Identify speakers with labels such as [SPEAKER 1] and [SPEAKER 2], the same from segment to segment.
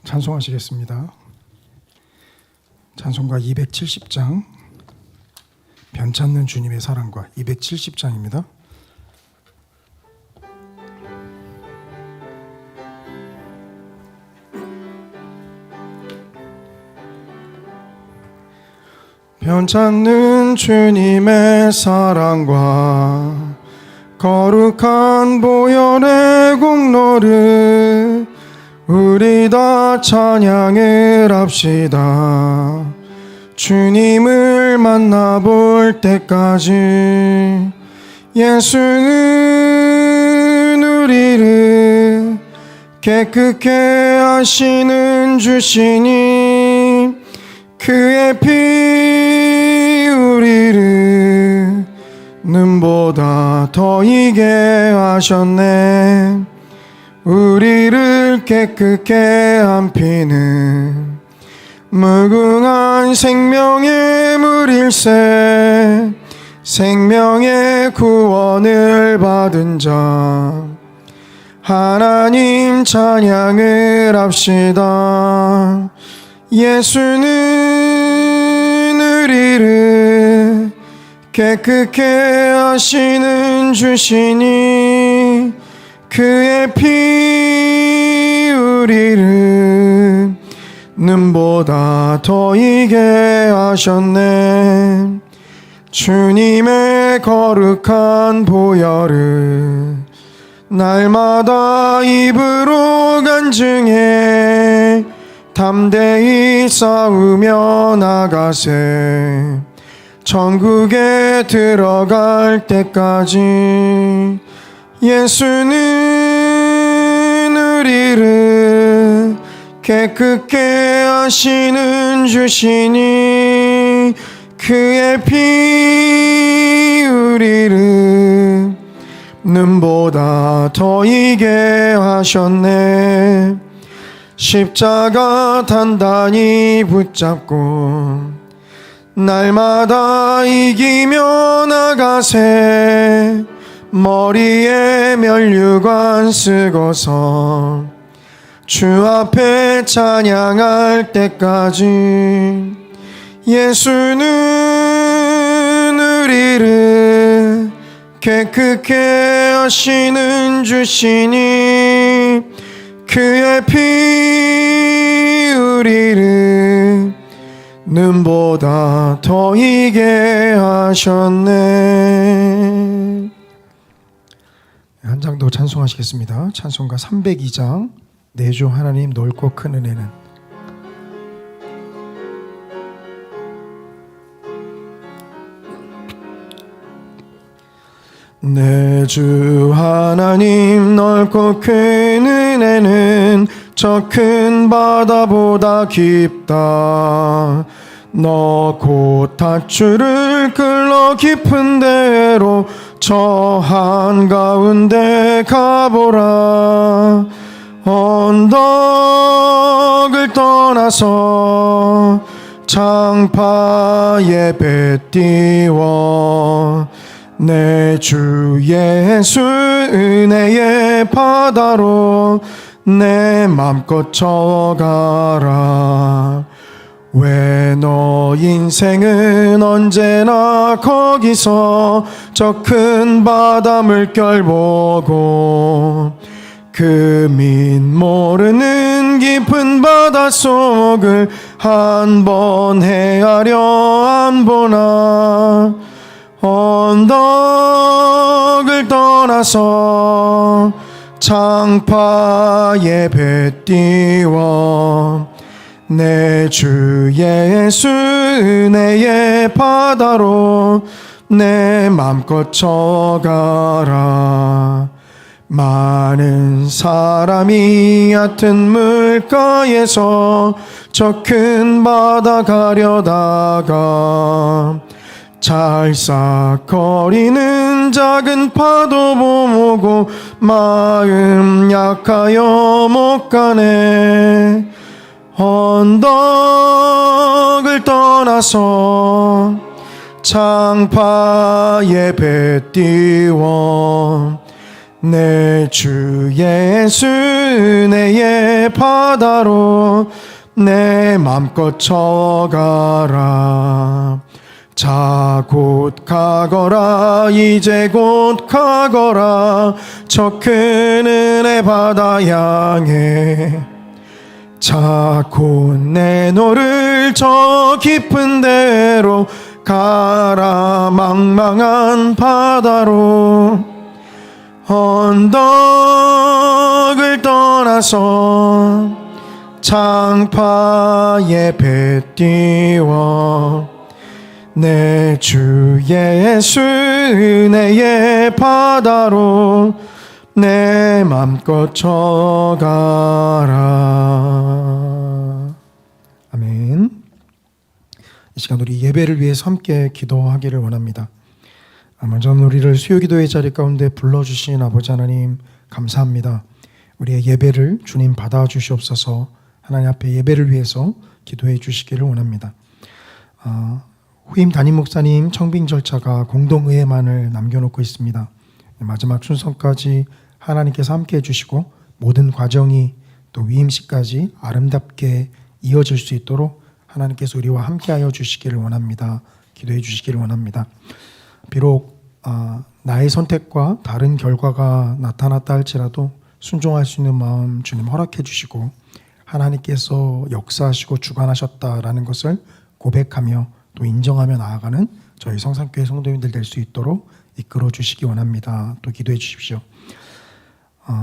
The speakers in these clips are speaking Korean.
[SPEAKER 1] 찬송하시겠습니다. 찬송가 270장, 변찮는 주님의 사랑과 270장입니다. 변찮는 주님의 사랑과 거룩한 보혈의 공로를 우리 다 찬양을 합시다. 주님을 만나볼 때까지 예수는 우리를 깨끗게 하시는 주시니 그의 피 우리를 눈보다 더 이게 하셨네. 우리를 깨끗게 한 피는 무궁한 생명의 물일세. 생명의 구원을 받은 자 하나님 찬양을 합시다. 예수는 우리를 깨끗게 하시는 주시니 그의 피 우리를 눈보다 더 이게 하셨네. 주님의 거룩한 보혈을 날마다 입으로 간증해 담대히 싸우며 나가세. 천국에 들어갈 때까지 예수는 우리를 깨끗게 하시는 주시니 그의 피 우리를 눈보다 더 이게 하셨네. 십자가 단단히 붙잡고 날마다 이기며 나가세. 머리에 면류관 쓰고서 주 앞에 찬양할 때까지 예수는 우리를 깨끗게 하시는 주시니 그의 피 우리를 눈보다 더 이게 하셨네. 한 장 더 찬송하시겠습니다. 찬송가 302장, 내 주 하나님 넓고 큰 은혜는. 내 주 하나님 넓고 큰 은혜는 저 큰 바다보다 깊다. 너 곧 닷줄을 끌러 깊은 데로 저 한가운데 가보라. 언덕을 떠나서 장파에 배 띄워 내 주 예수 은혜의 바다로 내 맘껏 쳐가라. 왜 너 인생은 언제나 거기서 저 큰 바다 물결 보고 그 밑 모르는 깊은 바닷속을 한 번 헤아려 안 보나. 언덕을 떠나서 장파에 배 띄워 내 주 예수 은혜의 바다로 내 맘껏 쳐가라. 많은 사람이 얕은 물가에서 저 큰 바다 가려다가 찰싹거리는 작은 파도 보고 마음 약하여 못 가네. 언덕을 떠나서 장파에 배 띄워 내 주 예수 은혜의 바다로 내 맘껏 쳐가라. 자 곧 가거라. 이제 곧 가거라. 저 큰 은혜 바다 향해. 자 곧 내 너를 저 깊은 데로 가라. 망망한 바다로 언덕을 떠나서 창파에 배 띄워 내 주 예수 은혜의 바다로 내 맘껏 쳐가라. 아멘. 이 시간 우리 예배를 위해서 함께 기도하기를 원합니다. 먼저 우리를 수요기도의 자리 가운데 불러주신 아버지 하나님 감사합니다. 우리의 예배를 주님 받아주시옵소서. 하나님 앞에 예배를 위해서 기도해 주시기를 원합니다. 후임 담임 목사님 청빙 절차가 공동의회만을 남겨놓고 있습니다. 마지막 순서까지 하나님께서 함께 해주시고 모든 과정이 또 위임식까지 아름답게 이어질 수 있도록 하나님께서 우리와 함께하여 주시기를 원합니다. 기도해 주시기를 원합니다. 비록 나의 선택과 다른 결과가 나타났다 할지라도 순종할 수 있는 마음 주님 허락해 주시고 하나님께서 역사하시고 주관하셨다라는 것을 고백하며 또 인정하며 나아가는 저희 성산교회 성도님들 될 수 있도록 이끌어 주시기 원합니다. 또 기도해 주십시오.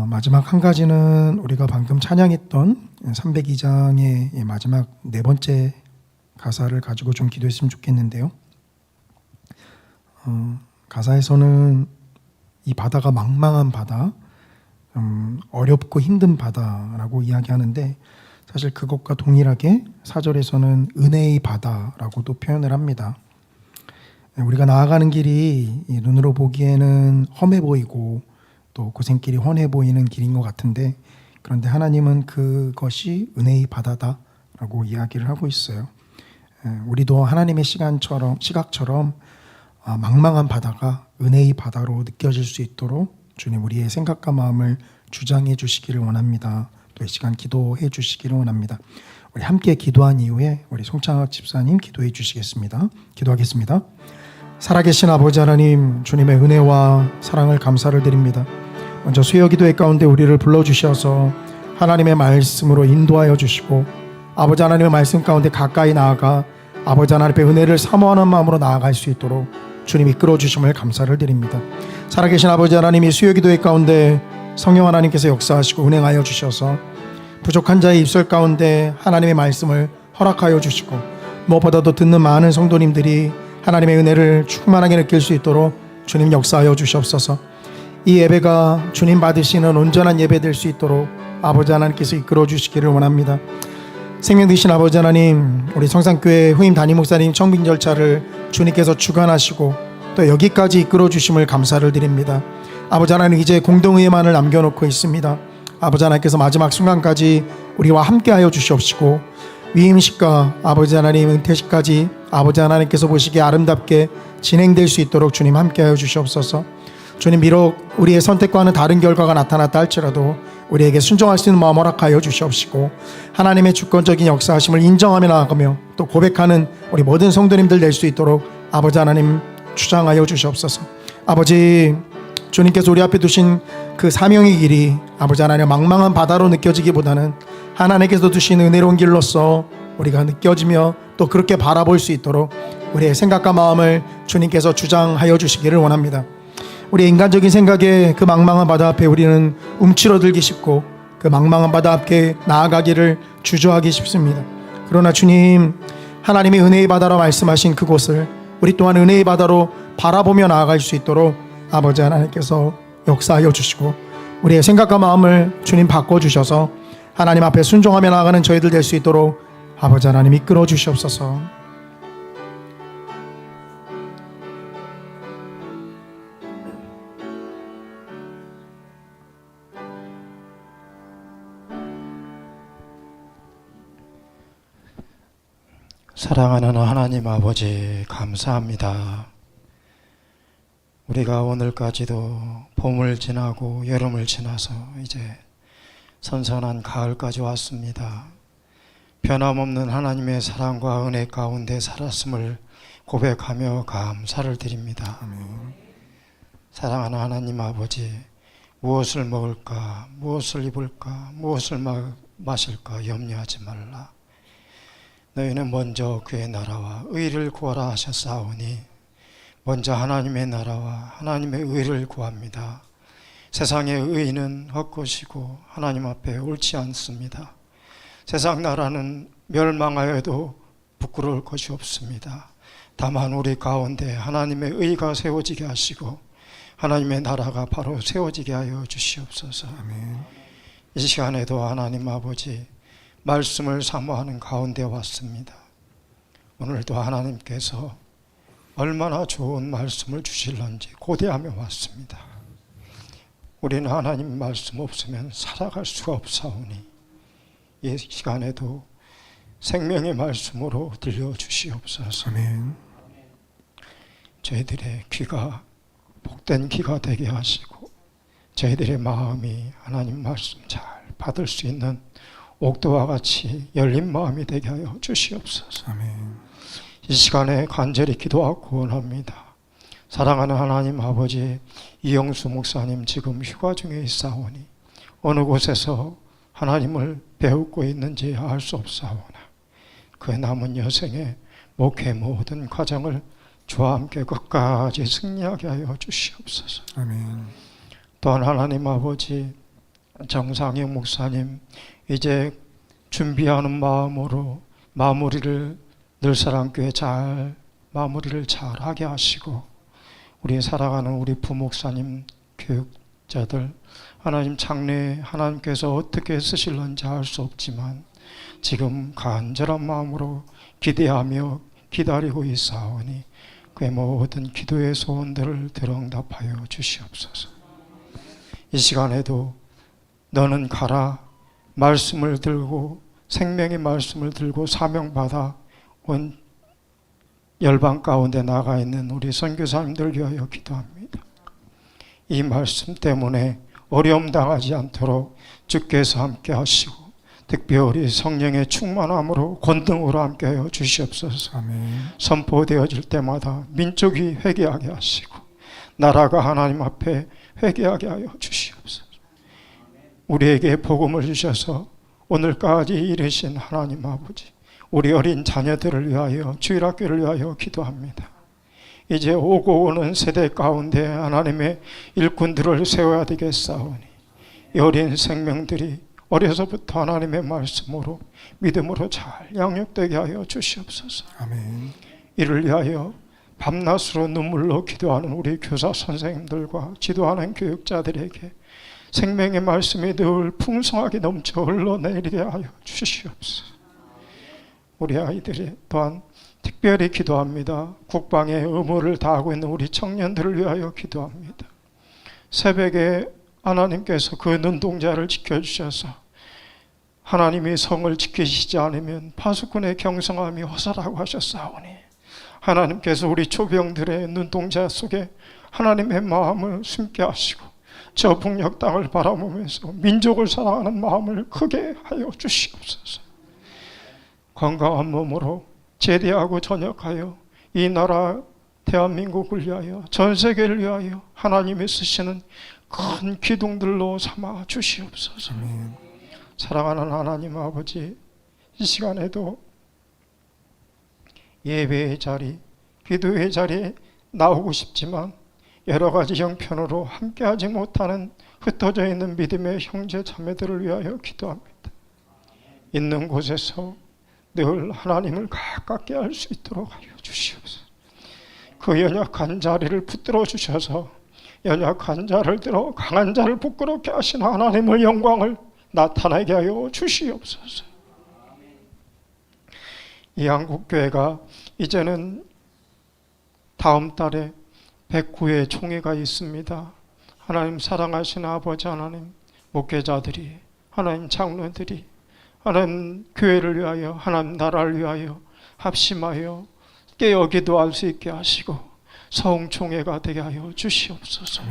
[SPEAKER 1] 마지막 한 가지는 우리가 방금 찬양했던 302장의 마지막 네 번째 가사를 가지고 좀 기도했으면 좋겠는데요. 가사에서는 이 바다가 망망한 바다, 어렵고 힘든 바다라고 이야기하는데 사실 그것과 동일하게 4절에서는 은혜의 바다라고도 표현을 합니다. 우리가 나아가는 길이 눈으로 보기에는 험해 보이고 또 고생길이 훤해 보이는 길인 것 같은데 그런데 하나님은 그것이 은혜의 바다다라고 이야기를 하고 있어요. 우리도 하나님의 시각처럼 망망한 바다가 은혜의 바다로 느껴질 수 있도록 주님 우리의 생각과 마음을 주장해 주시기를 원합니다. 또 이 시간 기도해 주시기를 원합니다. 우리 함께 기도한 이후에 우리 송창학 집사님 기도해 주시겠습니다. 기도하겠습니다. 살아계신 아버지 하나님, 주님의 은혜와 사랑을 감사를 드립니다. 먼저 수요 기도회 가운데 우리를 불러주셔서 하나님의 말씀으로 인도하여 주시고 아버지 하나님의 말씀 가운데 가까이 나아가 아버지 하나님의 은혜를 사모하는 마음으로 나아갈 수 있도록 주님 이끌어 주심을 감사를 드립니다. 살아계신 아버지 하나님이 수요 기도회 가운데 성령 하나님께서 역사하시고 운행하여 주셔서 부족한 자의 입술 가운데 하나님의 말씀을 허락하여 주시고 무엇보다도 듣는 많은 성도님들이 하나님의 은혜를 충만하게 느낄 수 있도록 주님 역사하여 주시옵소서. 이 예배가 주님 받으시는 온전한 예배 될 수 있도록 아버지 하나님께서 이끌어 주시기를 원합니다. 생명 되신 아버지 하나님, 우리 성산교회 후임 담임 목사님 청빙 절차를 주님께서 주관하시고 또 여기까지 이끌어 주심을 감사를 드립니다. 아버지 하나님, 이제 공동의회만을 남겨놓고 있습니다. 아버지 하나님께서 마지막 순간까지 우리와 함께하여 주시옵시고 위임식과 아버지 하나님 은퇴식까지 아버지 하나님께서 보시기에 아름답게 진행될 수 있도록 주님 함께하여 주시옵소서. 주님, 비록 우리의 선택과는 다른 결과가 나타났다 할지라도 우리에게 순종할 수 있는 마음 허락하여 주시옵시고 하나님의 주권적인 역사하심을 인정하며 나아가며 또 고백하는 우리 모든 성도님들 될 수 있도록 아버지 하나님 주장하여 주시옵소서. 아버지, 주님께서 우리 앞에 두신 그 사명의 길이 아버지 하나님 망망한 바다로 느껴지기보다는 하나님께서 두신 은혜로운 길로서 우리가 느껴지며 또 그렇게 바라볼 수 있도록 우리의 생각과 마음을 주님께서 주장하여 주시기를 원합니다. 우리의 인간적인 생각에 그 망망한 바다 앞에 우리는 움츠러들기 쉽고 그 망망한 바다 앞에 나아가기를 주저하기 쉽습니다. 그러나 주님, 하나님의 은혜의 바다로 말씀하신 그곳을 우리 또한 은혜의 바다로 바라보며 나아갈 수 있도록 아버지 하나님께서 역사하여 주시고 우리의 생각과 마음을 주님 바꿔주셔서 하나님 앞에 순종하며 나아가는 저희들 될 수 있도록 아버지 하나님 이끌어 주시옵소서.
[SPEAKER 2] 사랑하는 하나님 아버지, 감사합니다. 우리가 오늘까지도 봄을 지나고 여름을 지나서 이제 선선한 가을까지 왔습니다. 변함없는 하나님의 사랑과 은혜 가운데 살았음을 고백하며 감사를 드립니다. 사랑하는 하나님 아버지, 무엇을 먹을까, 무엇을 입을까, 무엇을 마실까 염려하지 말라. 너희는 먼저 그의 나라와 의를 구하라 하셨사오니 먼저 하나님의 나라와 하나님의 의를 구합니다. 세상의 의는 헛것이고 하나님 앞에 옳지 않습니다. 세상 나라는 멸망하여도 부끄러울 것이 없습니다. 다만 우리 가운데 하나님의 의가 세워지게 하시고 하나님의 나라가 바로 세워지게 하여 주시옵소서.
[SPEAKER 1] 아멘.
[SPEAKER 2] 이 시간에도 하나님 아버지 말씀을 사모하는 가운데 왔습니다. 오늘도 하나님께서 얼마나 좋은 말씀을 주실런지 고대하며 왔습니다. 우리는 하나님 말씀 없으면 살아갈 수가 없사오니 이 시간에도 생명의 말씀으로 들려주시옵소서.
[SPEAKER 1] 아멘.
[SPEAKER 2] 저희들의 귀가 복된 귀가 되게 하시고 저희들의 마음이 하나님 말씀 잘 받을 수 있는 옥도와 같이 열린 마음이 되게 하여 주시옵소서.
[SPEAKER 1] 아멘.
[SPEAKER 2] 이 시간에 간절히 기도하고 원합니다. 사랑하는 하나님 아버지, 이영수 목사님 지금 휴가 중에 있사오니 어느 곳에서 하나님을 배우고 있는지 알 수 없사오나 그 남은 여생에 목회 모든 과정을 주와 함께 끝까지 승리하게 하여 주시옵소서.
[SPEAKER 1] 아멘.
[SPEAKER 2] 또한 하나님 아버지, 정상영 목사님 이제 준비하는 마음으로 마무리를 늘사랑교회 잘 마무리를 잘 하게 하시고 우리 사랑하는 우리 부목사님 교육자들 하나님 장래에 하나님께서 어떻게 쓰실런지 알 수 없지만 지금 간절한 마음으로 기대하며 기다리고 있사오니 그의 모든 기도의 소원들을 들응답하여 주시옵소서. 이 시간에도 너는 가라 말씀을 들고 생명의 말씀을 들고 사명받아 온 열방 가운데 나가 있는 우리 선교사님들 위하여 기도합니다. 이 말씀 때문에 어려움 당하지 않도록 주께서 함께 하시고 특별히 성령의 충만함으로 권능으로 함께 하여 주시옵소서.
[SPEAKER 1] 아멘.
[SPEAKER 2] 선포되어질 때마다 민족이 회개하게 하시고 나라가 하나님 앞에 회개하게 하여 주시옵소서. 우리에게 복음을 주셔서 오늘까지 이르신 하나님 아버지, 우리 어린 자녀들을 위하여 주일학교를 위하여 기도합니다. 이제 오고 오는 세대 가운데 하나님의 일꾼들을 세워야 되겠사오니 이 어린 생명들이 어려서부터 하나님의 말씀으로 믿음으로 잘 양육되게 하여 주시옵소서.
[SPEAKER 1] 아멘.
[SPEAKER 2] 이를 위하여 밤낮으로 눈물로 기도하는 우리 교사 선생님들과 지도하는 교육자들에게 생명의 말씀이 늘 풍성하게 넘쳐 흘러내리게 하여 주시옵소서. 우리 아이들이 또한 특별히 기도합니다. 국방의 의무를 다하고 있는 우리 청년들을 위하여 기도합니다. 새벽에 하나님께서 그 눈동자를 지켜주셔서 하나님이 성을 지키시지 않으면 파수꾼의 경성함이 허사라고 하셨사오니 하나님께서 우리 초병들의 눈동자 속에 하나님의 마음을 숨게 하시고 저 북녘 땅을 바라보면서 민족을 사랑하는 마음을 크게 하여 주시옵소서. 건강한 몸으로 제대하고 전역하여 이 나라 대한민국을 위하여 전 세계를 위하여 하나님이 쓰시는 큰 기둥들로 삼아 주시옵소서.
[SPEAKER 1] 아멘.
[SPEAKER 2] 사랑하는 하나님 아버지, 이 시간에도 예배의 자리, 기도의 자리에 나오고 싶지만 여러 가지 형편으로 함께하지 못하는 흩어져 있는 믿음의 형제 자매들을 위하여 기도합니다. 있는 곳에서 늘 하나님을 가깝게 할 수 있도록 하여 주시옵소서. 그 연약한 자리를 붙들어 주셔서 연약한 자를 들어 강한 자를 부끄럽게 하신 하나님의 영광을 나타나게 하여 주시옵소서. 이 한국교회가 이제는 다음 달에 109회 총회가 있습니다. 하나님 사랑하시는 아버지 하나님, 목회자들이, 하나님 장로들이 하나님 교회를 위하여, 하나님 나라를 위하여 합심하여 깨어 기도할 수 있게 하시고 성총회가 되게 하여 주시옵소서.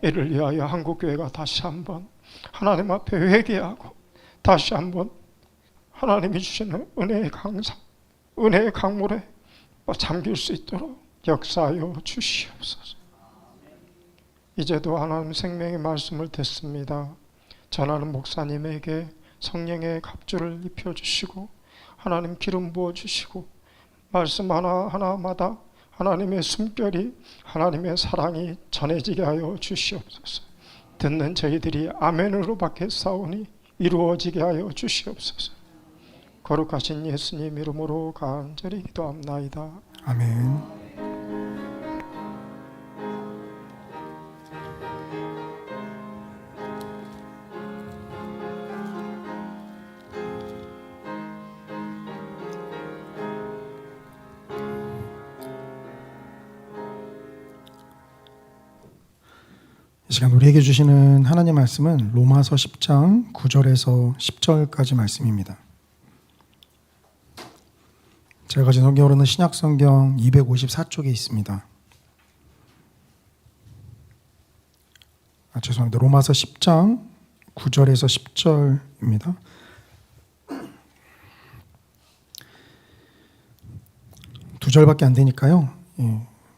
[SPEAKER 2] 이를 위하여 한국교회가 다시 한번 하나님 앞에 회개하고 다시 한번 하나님이 주시는 은혜의 강상, 은혜의 강물에 잠길 수 있도록 역사하여 주시옵소서. 이제도 하나님 생명의 말씀을 듣습니다. 전하는 목사님에게 성령의 갑주를 입혀주시고 하나님 기름 부어주시고 말씀 하나하나마다 하나님의 숨결이 하나님의 사랑이 전해지게 하여 주시옵소서. 듣는 저희들이 아멘으로 받겠사오니 이루어지게 하여 주시옵소서. 거룩하신 예수님 이름으로 간절히 기도합나이다.
[SPEAKER 1] 아멘. 이 시간 우리에게 주시는 하나님 말씀은 로마서 10장 9절에서 10절까지 말씀입니다. 제가 가진 성경으로는 신약성경 254쪽에 있습니다. 죄송합니다. 로마서 10장 9절에서 10절입니다. 두 절밖에 안 되니까요.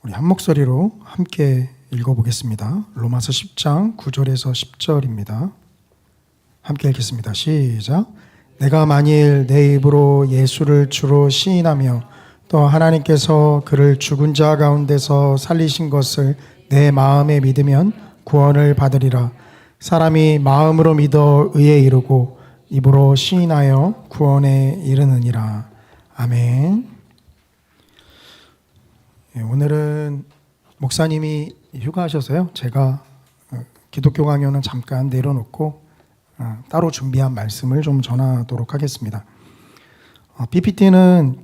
[SPEAKER 1] 우리 한 목소리로 함께 읽어보겠습니다. 로마서 10장 9절에서 10절입니다. 함께 읽겠습니다. 시작. 내가 만일 내 입으로 예수를 주로 시인하며 또 하나님께서 그를 죽은 자 가운데서 살리신 것을 내 마음에 믿으면 구원을 받으리라. 사람이 마음으로 믿어 의에 이르고 입으로 시인하여 구원에 이르느니라. 아멘. 오늘은 목사님이 휴가하셔서요. 제가 기독교 강연은 잠깐 내려놓고 따로 준비한 말씀을 좀 전하도록 하겠습니다. PPT는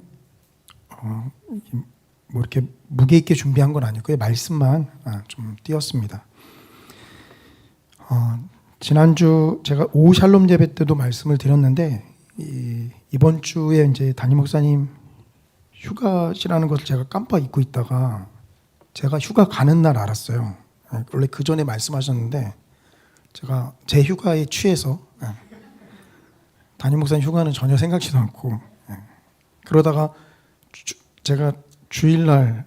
[SPEAKER 1] 뭐 이렇게 무게 있게 준비한 건 아니고요. 말씀만 좀 띄었습니다. 지난주 제가 오후 샬롬 예배 때도 말씀을 드렸는데 이번 주에 이제 담임 목사님 휴가시라는 것을 제가 깜빡 잊고 있다가 제가 휴가 가는 날 알았어요. 원래 그 전에 말씀하셨는데 제가 제 휴가에 취해서 담임 목사님 휴가는 전혀 생각지도 않고 그러다가 제가 주일날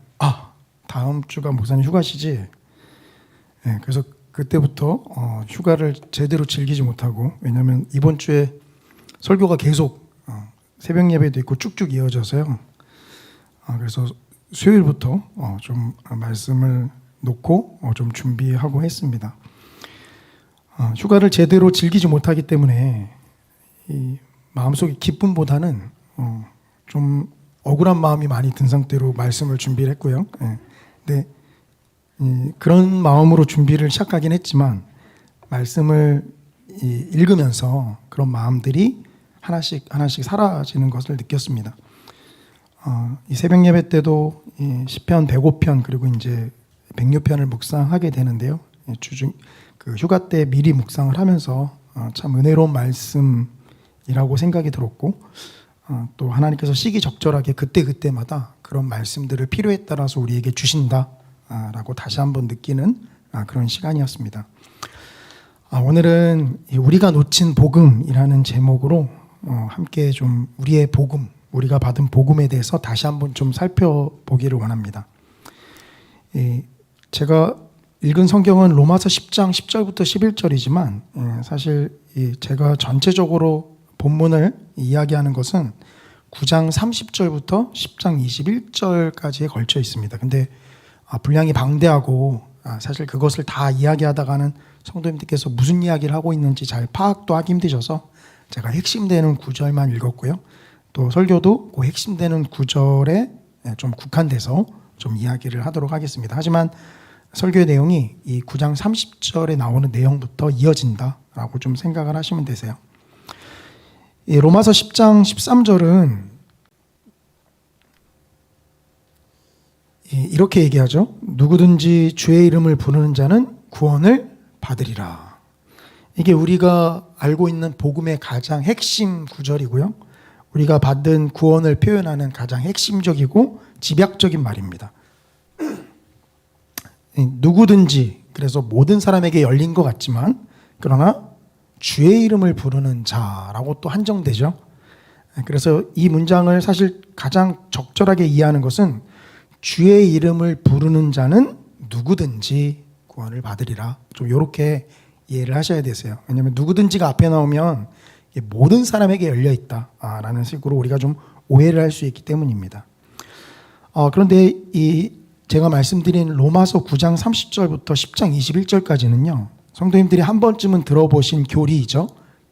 [SPEAKER 1] 다음 주가 목사님 휴가시지. 그래서 그때부터 휴가를 제대로 즐기지 못하고 왜냐하면 이번 주에 설교가 계속 새벽 예배도 있고 쭉쭉 이어져서요. 그래서 수요일부터 좀 말씀을 놓고 좀 준비하고 했습니다. 휴가를 제대로 즐기지 못하기 때문에 이 마음속에 기쁨보다는 좀 억울한 마음이 많이 든 상태로 말씀을 준비를 했고요. 근데 그런 마음으로 준비를 시작하긴 했지만 말씀을 읽으면서 그런 마음들이 하나씩 사라지는 것을 느꼈습니다. 이 새벽 예배 때도 시편 105편 그리고 이제 106편을 묵상하게 되는데요. 그 휴가 때 미리 묵상을 하면서 참 은혜로운 말씀이라고 생각이 들었고 또 하나님께서 시기적절하게 그때마다 그런 말씀들을 필요에 따라서 우리에게 주신다라고 다시 한번 느끼는 그런 시간이었습니다. 오늘은 우리가 놓친 복음이라는 제목으로 함께 좀 우리의 복음, 우리가 받은 복음에 대해서 다시 한번 좀 살펴보기를 원합니다. 제가 읽은 성경은 로마서 10장 10절부터 11절이지만 사실 제가 전체적으로 본문을 이야기하는 것은 9장 30절부터 10장 21절까지에 걸쳐 있습니다. 근데 분량이 방대하고 사실 그것을 다 이야기하다가는 성도님들께서 무슨 이야기를 하고 있는지 잘 파악도 하기 힘드셔서 제가 핵심되는 구절만 읽었고요. 또 설교도 그 핵심되는 구절에 좀 국한돼서 좀 이야기를 하도록 하겠습니다. 하지만 설교의 내용이 이 9장 30절에 나오는 내용부터 이어진다라고 좀 생각을 하시면 되세요. 이 로마서 10장 13절은 이렇게 얘기하죠. 누구든지 주의 이름을 부르는 자는 구원을 받으리라. 이게 우리가 알고 있는 복음의 가장 핵심 구절이고요. 우리가 받은 구원을 표현하는 가장 핵심적이고 집약적인 말입니다. 누구든지, 그래서 모든 사람에게 열린 것 같지만 그러나 주의 이름을 부르는 자라고 또 한정되죠. 그래서 이 문장을 사실 가장 적절하게 이해하는 것은 주의 이름을 부르는 자는 누구든지 구원을 받으리라. 좀 이렇게 이해를 하셔야 되세요. 왜냐하면 누구든지가 앞에 나오면 이게 모든 사람에게 열려 있다라는 식으로 우리가 좀 오해를 할 수 있기 때문입니다. 그런데 제가 말씀드린 로마서 9장 30절부터 10장 21절까지는요. 성도님들이 한 번쯤은 들어보신 교리이죠.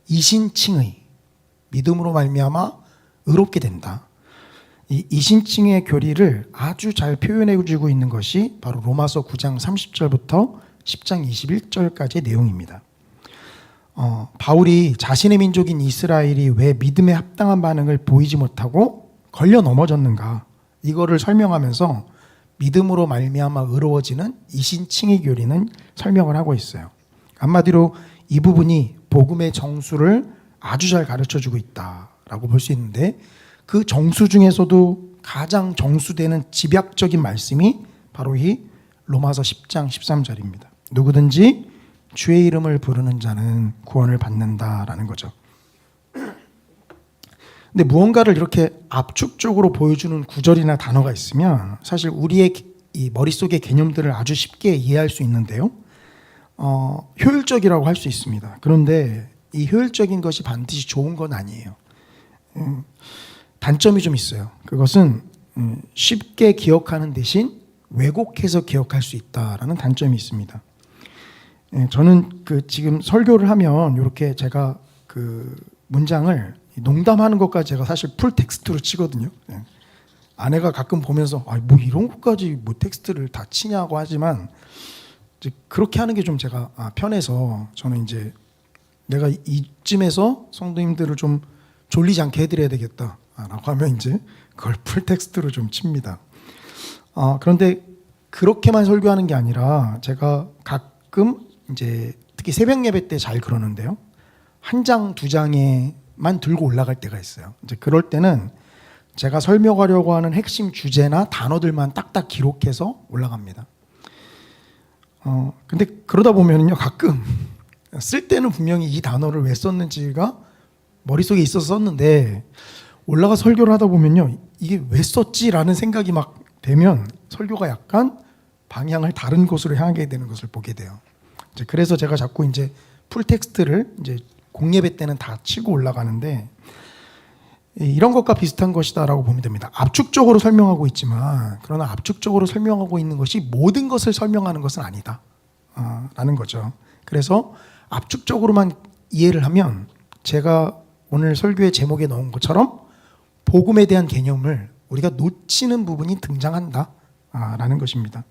[SPEAKER 1] 이신칭의, 믿음으로 말미암아 의롭게 된다. 이 이신칭의 교리를 아주 잘 표현해 주고 있는 것이 바로 로마서 9장 30절부터 10장 21절까지의 내용입니다. 바울이 자신의 민족인 이스라엘이 왜 믿음에 합당한 반응을 보이지 못하고 걸려 넘어졌는가, 이거를 설명하면서 믿음으로 말미암아 의로워지는 이신칭의 교리는 설명을 하고 있어요. 한마디로 이 부분이 복음의 정수를 아주 잘 가르쳐주고 있다라고 볼 수 있는데, 그 정수 중에서도 가장 정수되는 집약적인 말씀이 바로 이 로마서 10장 13절입니다. 누구든지 주의 이름을 부르는 자는 구원을 받는다라는 거죠. 근데 무언가를 이렇게 압축적으로 보여주는 구절이나 단어가 있으면 사실 우리의 이 머릿속의 개념들을 아주 쉽게 이해할 수 있는데요. 효율적이라고 할 수 있습니다. 그런데 이 효율적인 것이 반드시 좋은 건 아니에요. 단점이 좀 있어요. 그것은 쉽게 기억하는 대신 왜곡해서 기억할 수 있다라는 단점이 있습니다. 저는 지금 설교를 하면 이렇게 제가 그 문장을 농담하는 것까지 제가 사실 풀 텍스트로 치거든요. 아내가 가끔 보면서 뭐 이런 것까지 뭐 텍스트를 다 치냐고 하지만 이제 그렇게 하는 게 좀 제가 편해서 저는 이제 내가 이쯤에서 성도님들을 좀 졸리지 않게 해드려야 되겠다라고 하면 이제 그걸 풀 텍스트로 좀 칩니다. 그런데 그렇게만 설교하는 게 아니라 제가 가끔 이제 특히 새벽 예배 때 잘 그러는데요. 한 장, 두 장에만 들고 올라갈 때가 있어요. 이제 그럴 때는 제가 설명하려고 하는 핵심 주제나 단어들만 딱딱 기록해서 올라갑니다. 근데 그러다 보면요, 가끔 쓸 때는 분명히 이 단어를 왜 썼는지가 머릿속에 있어서 썼는데 올라가 설교를 하다 보면요, 이게 왜 썼지라는 생각이 막 되면 설교가 약간 방향을 다른 곳으로 향하게 되는 것을 보게 돼요. 이제 그래서 제가 자꾸 이제 풀 텍스트를 이제 공예배 때는 다 치고 올라가는데, 이런 것과 비슷한 것이다라고 보면 됩니다. 압축적으로 설명하고 있지만, 그러나 압축적으로 설명하고 있는 것이 모든 것을 설명하는 것은 아니다 라는 거죠. 그래서 압축적으로만 이해를 하면 제가 오늘 설교의 제목에 넣은 것처럼 복음에 대한 개념을 우리가 놓치는 부분이 등장한다 라는 것입니다.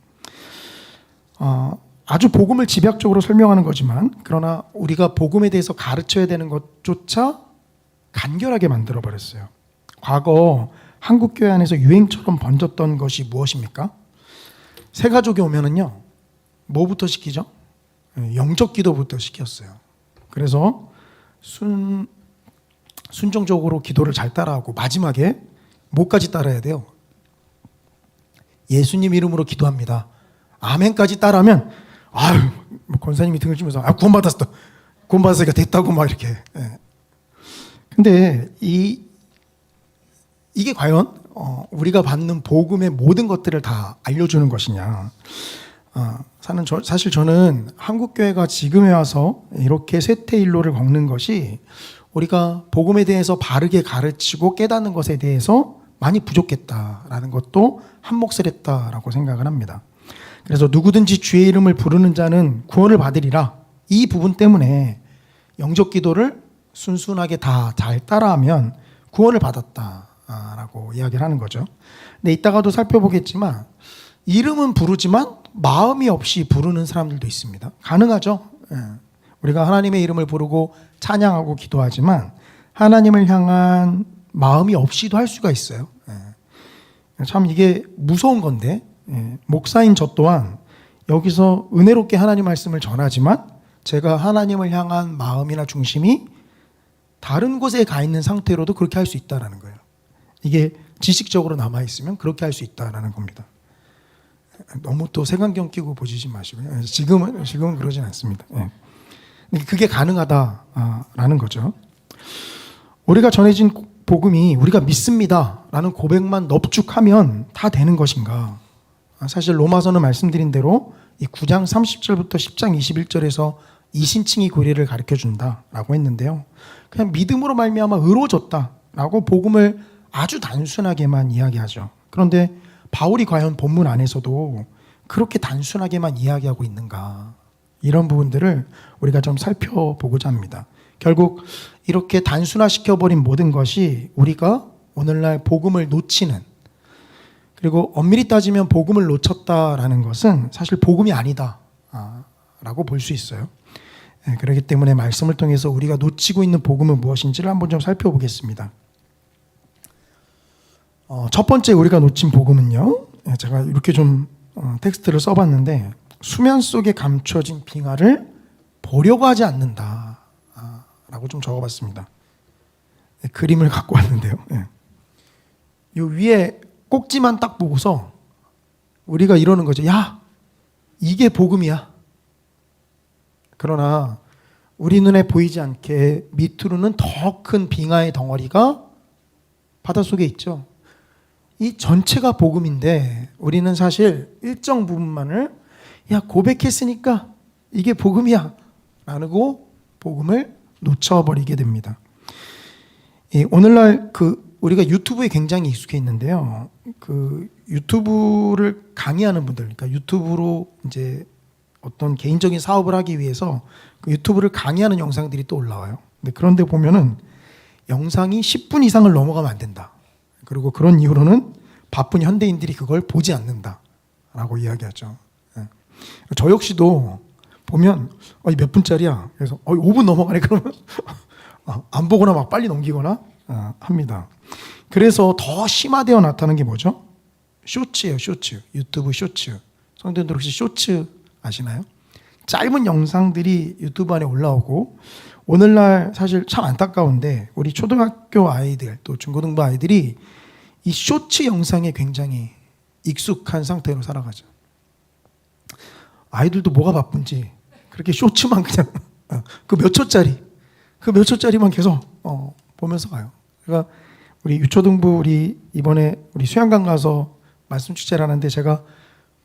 [SPEAKER 1] 아주 복음을 집약적으로 설명하는 거지만, 그러나 우리가 복음에 대해서 가르쳐야 되는 것조차 간결하게 만들어버렸어요. 과거 한국 교회 안에서 유행처럼 번졌던 것이 무엇입니까? 새 가족이 오면은요, 뭐부터 시키죠? 영적 기도부터 시켰어요. 그래서 순종적으로 기도를 잘 따라하고 마지막에 뭐까지 따라야 돼요? 예수님 이름으로 기도합니다. 아멘까지 따라하면 권사님이 등을 치면서 구원받았어. 구원받았으니까 됐다고 막 이렇게. 근데 이게 과연 우리가 받는 복음의 모든 것들을 다 알려주는 것이냐? 사실 저는 한국 교회가 지금에 와서 이렇게 쇠퇴일로를 걷는 것이 우리가 복음에 대해서 바르게 가르치고 깨닫는 것에 대해서 많이 부족했다라는 것도 한몫을 했다라고 생각을 합니다. 그래서 누구든지 주의 이름을 부르는 자는 구원을 받으리라, 이 부분 때문에 영적 기도를 순순하게 다 잘 따라하면 구원을 받았다라고 이야기를 하는 거죠. 근데 이따가도 살펴보겠지만 이름은 부르지만 마음이 없이 부르는 사람들도 있습니다. 가능하죠. 우리가 하나님의 이름을 부르고 찬양하고 기도하지만 하나님을 향한 마음이 없이도 할 수가 있어요. 참 이게 무서운 건데, 목사인 저 또한 여기서 은혜롭게 하나님 말씀을 전하지만 제가 하나님을 향한 마음이나 중심이 다른 곳에 가 있는 상태로도 그렇게 할 수 있다는 거예요. 이게 지식적으로 남아있으면 그렇게 할 수 있다는 겁니다. 너무 또 색안경 끼고 보시지 마시고요. 지금은 그러진 않습니다. 예. 근데 그게 가능하다라는 거죠. 우리가 전해진 복음이 우리가 믿습니다라는 고백만 넙죽하면 다 되는 것인가? 사실 로마서는 말씀드린 대로 이 9장 30절부터 10장 21절에서 이신칭이 교리를 가르쳐 준다라고 했는데요. 그냥 믿음으로 말미암아 의로워졌다라고 복음을 아주 단순하게만 이야기하죠. 그런데 바울이 과연 본문 안에서도 그렇게 단순하게만 이야기하고 있는가? 이런 부분들을 우리가 좀 살펴보고자 합니다. 결국 이렇게 단순화시켜버린 모든 것이 우리가 오늘날 복음을 놓치는, 그리고 엄밀히 따지면 복음을 놓쳤다라는 것은 사실 복음이 아니다 라고 볼 수 있어요. 그렇기 때문에 말씀을 통해서 우리가 놓치고 있는 복음은 무엇인지를 한번 좀 살펴보겠습니다. 첫 번째 우리가 놓친 복음은요, 제가 이렇게 좀 텍스트를 써봤는데, 수면 속에 감춰진 빙하를 보려고 하지 않는다 라고 좀 적어봤습니다. 그림을 갖고 왔는데요. 요 위에 꼭지만 딱 보고서 우리가 이러는 거죠. 야, 이게 복음이야. 그러나 우리 눈에 보이지 않게 밑으로는 더 큰 빙하의 덩어리가 바닷속에 있죠. 이 전체가 복음인데 우리는 사실 일정 부분만을 야, 고백했으니까 이게 복음이야 라고 복음을 놓쳐버리게 됩니다. 오늘날 우리가 유튜브에 굉장히 익숙해 있는데요. 유튜브를 강의하는 분들, 그러니까 유튜브로 이제 어떤 개인적인 사업을 하기 위해서 유튜브를 강의하는 영상들이 또 올라와요. 그런데 보면은 영상이 10분 이상을 넘어가면 안 된다. 그리고 그런 이유로는 바쁜 현대인들이 그걸 보지 않는다라고 이야기하죠. 저 역시도 보면 몇 분짜리야. 그래서 5분 넘어가네. 그러면 안 보거나 막 빨리 넘기거나 합니다. 그래서 더 심화되어 나타나는 게 뭐죠? 쇼츠예요. 쇼츠. 유튜브 쇼츠. 성도님들 혹시 쇼츠 아시나요? 짧은 영상들이 유튜브 안에 올라오고, 오늘날 사실 참 안타까운데 우리 초등학교 아이들 또 중고등부 아이들이 이 쇼츠 영상에 굉장히 익숙한 상태로 살아가죠. 아이들도 뭐가 바쁜지 그렇게 쇼츠만 그냥 그 몇 초짜리만 계속 보면서 가요. 그러니까 우리 유초등부 이번에 우리 수양관 가서 말씀 취재를 하는데 제가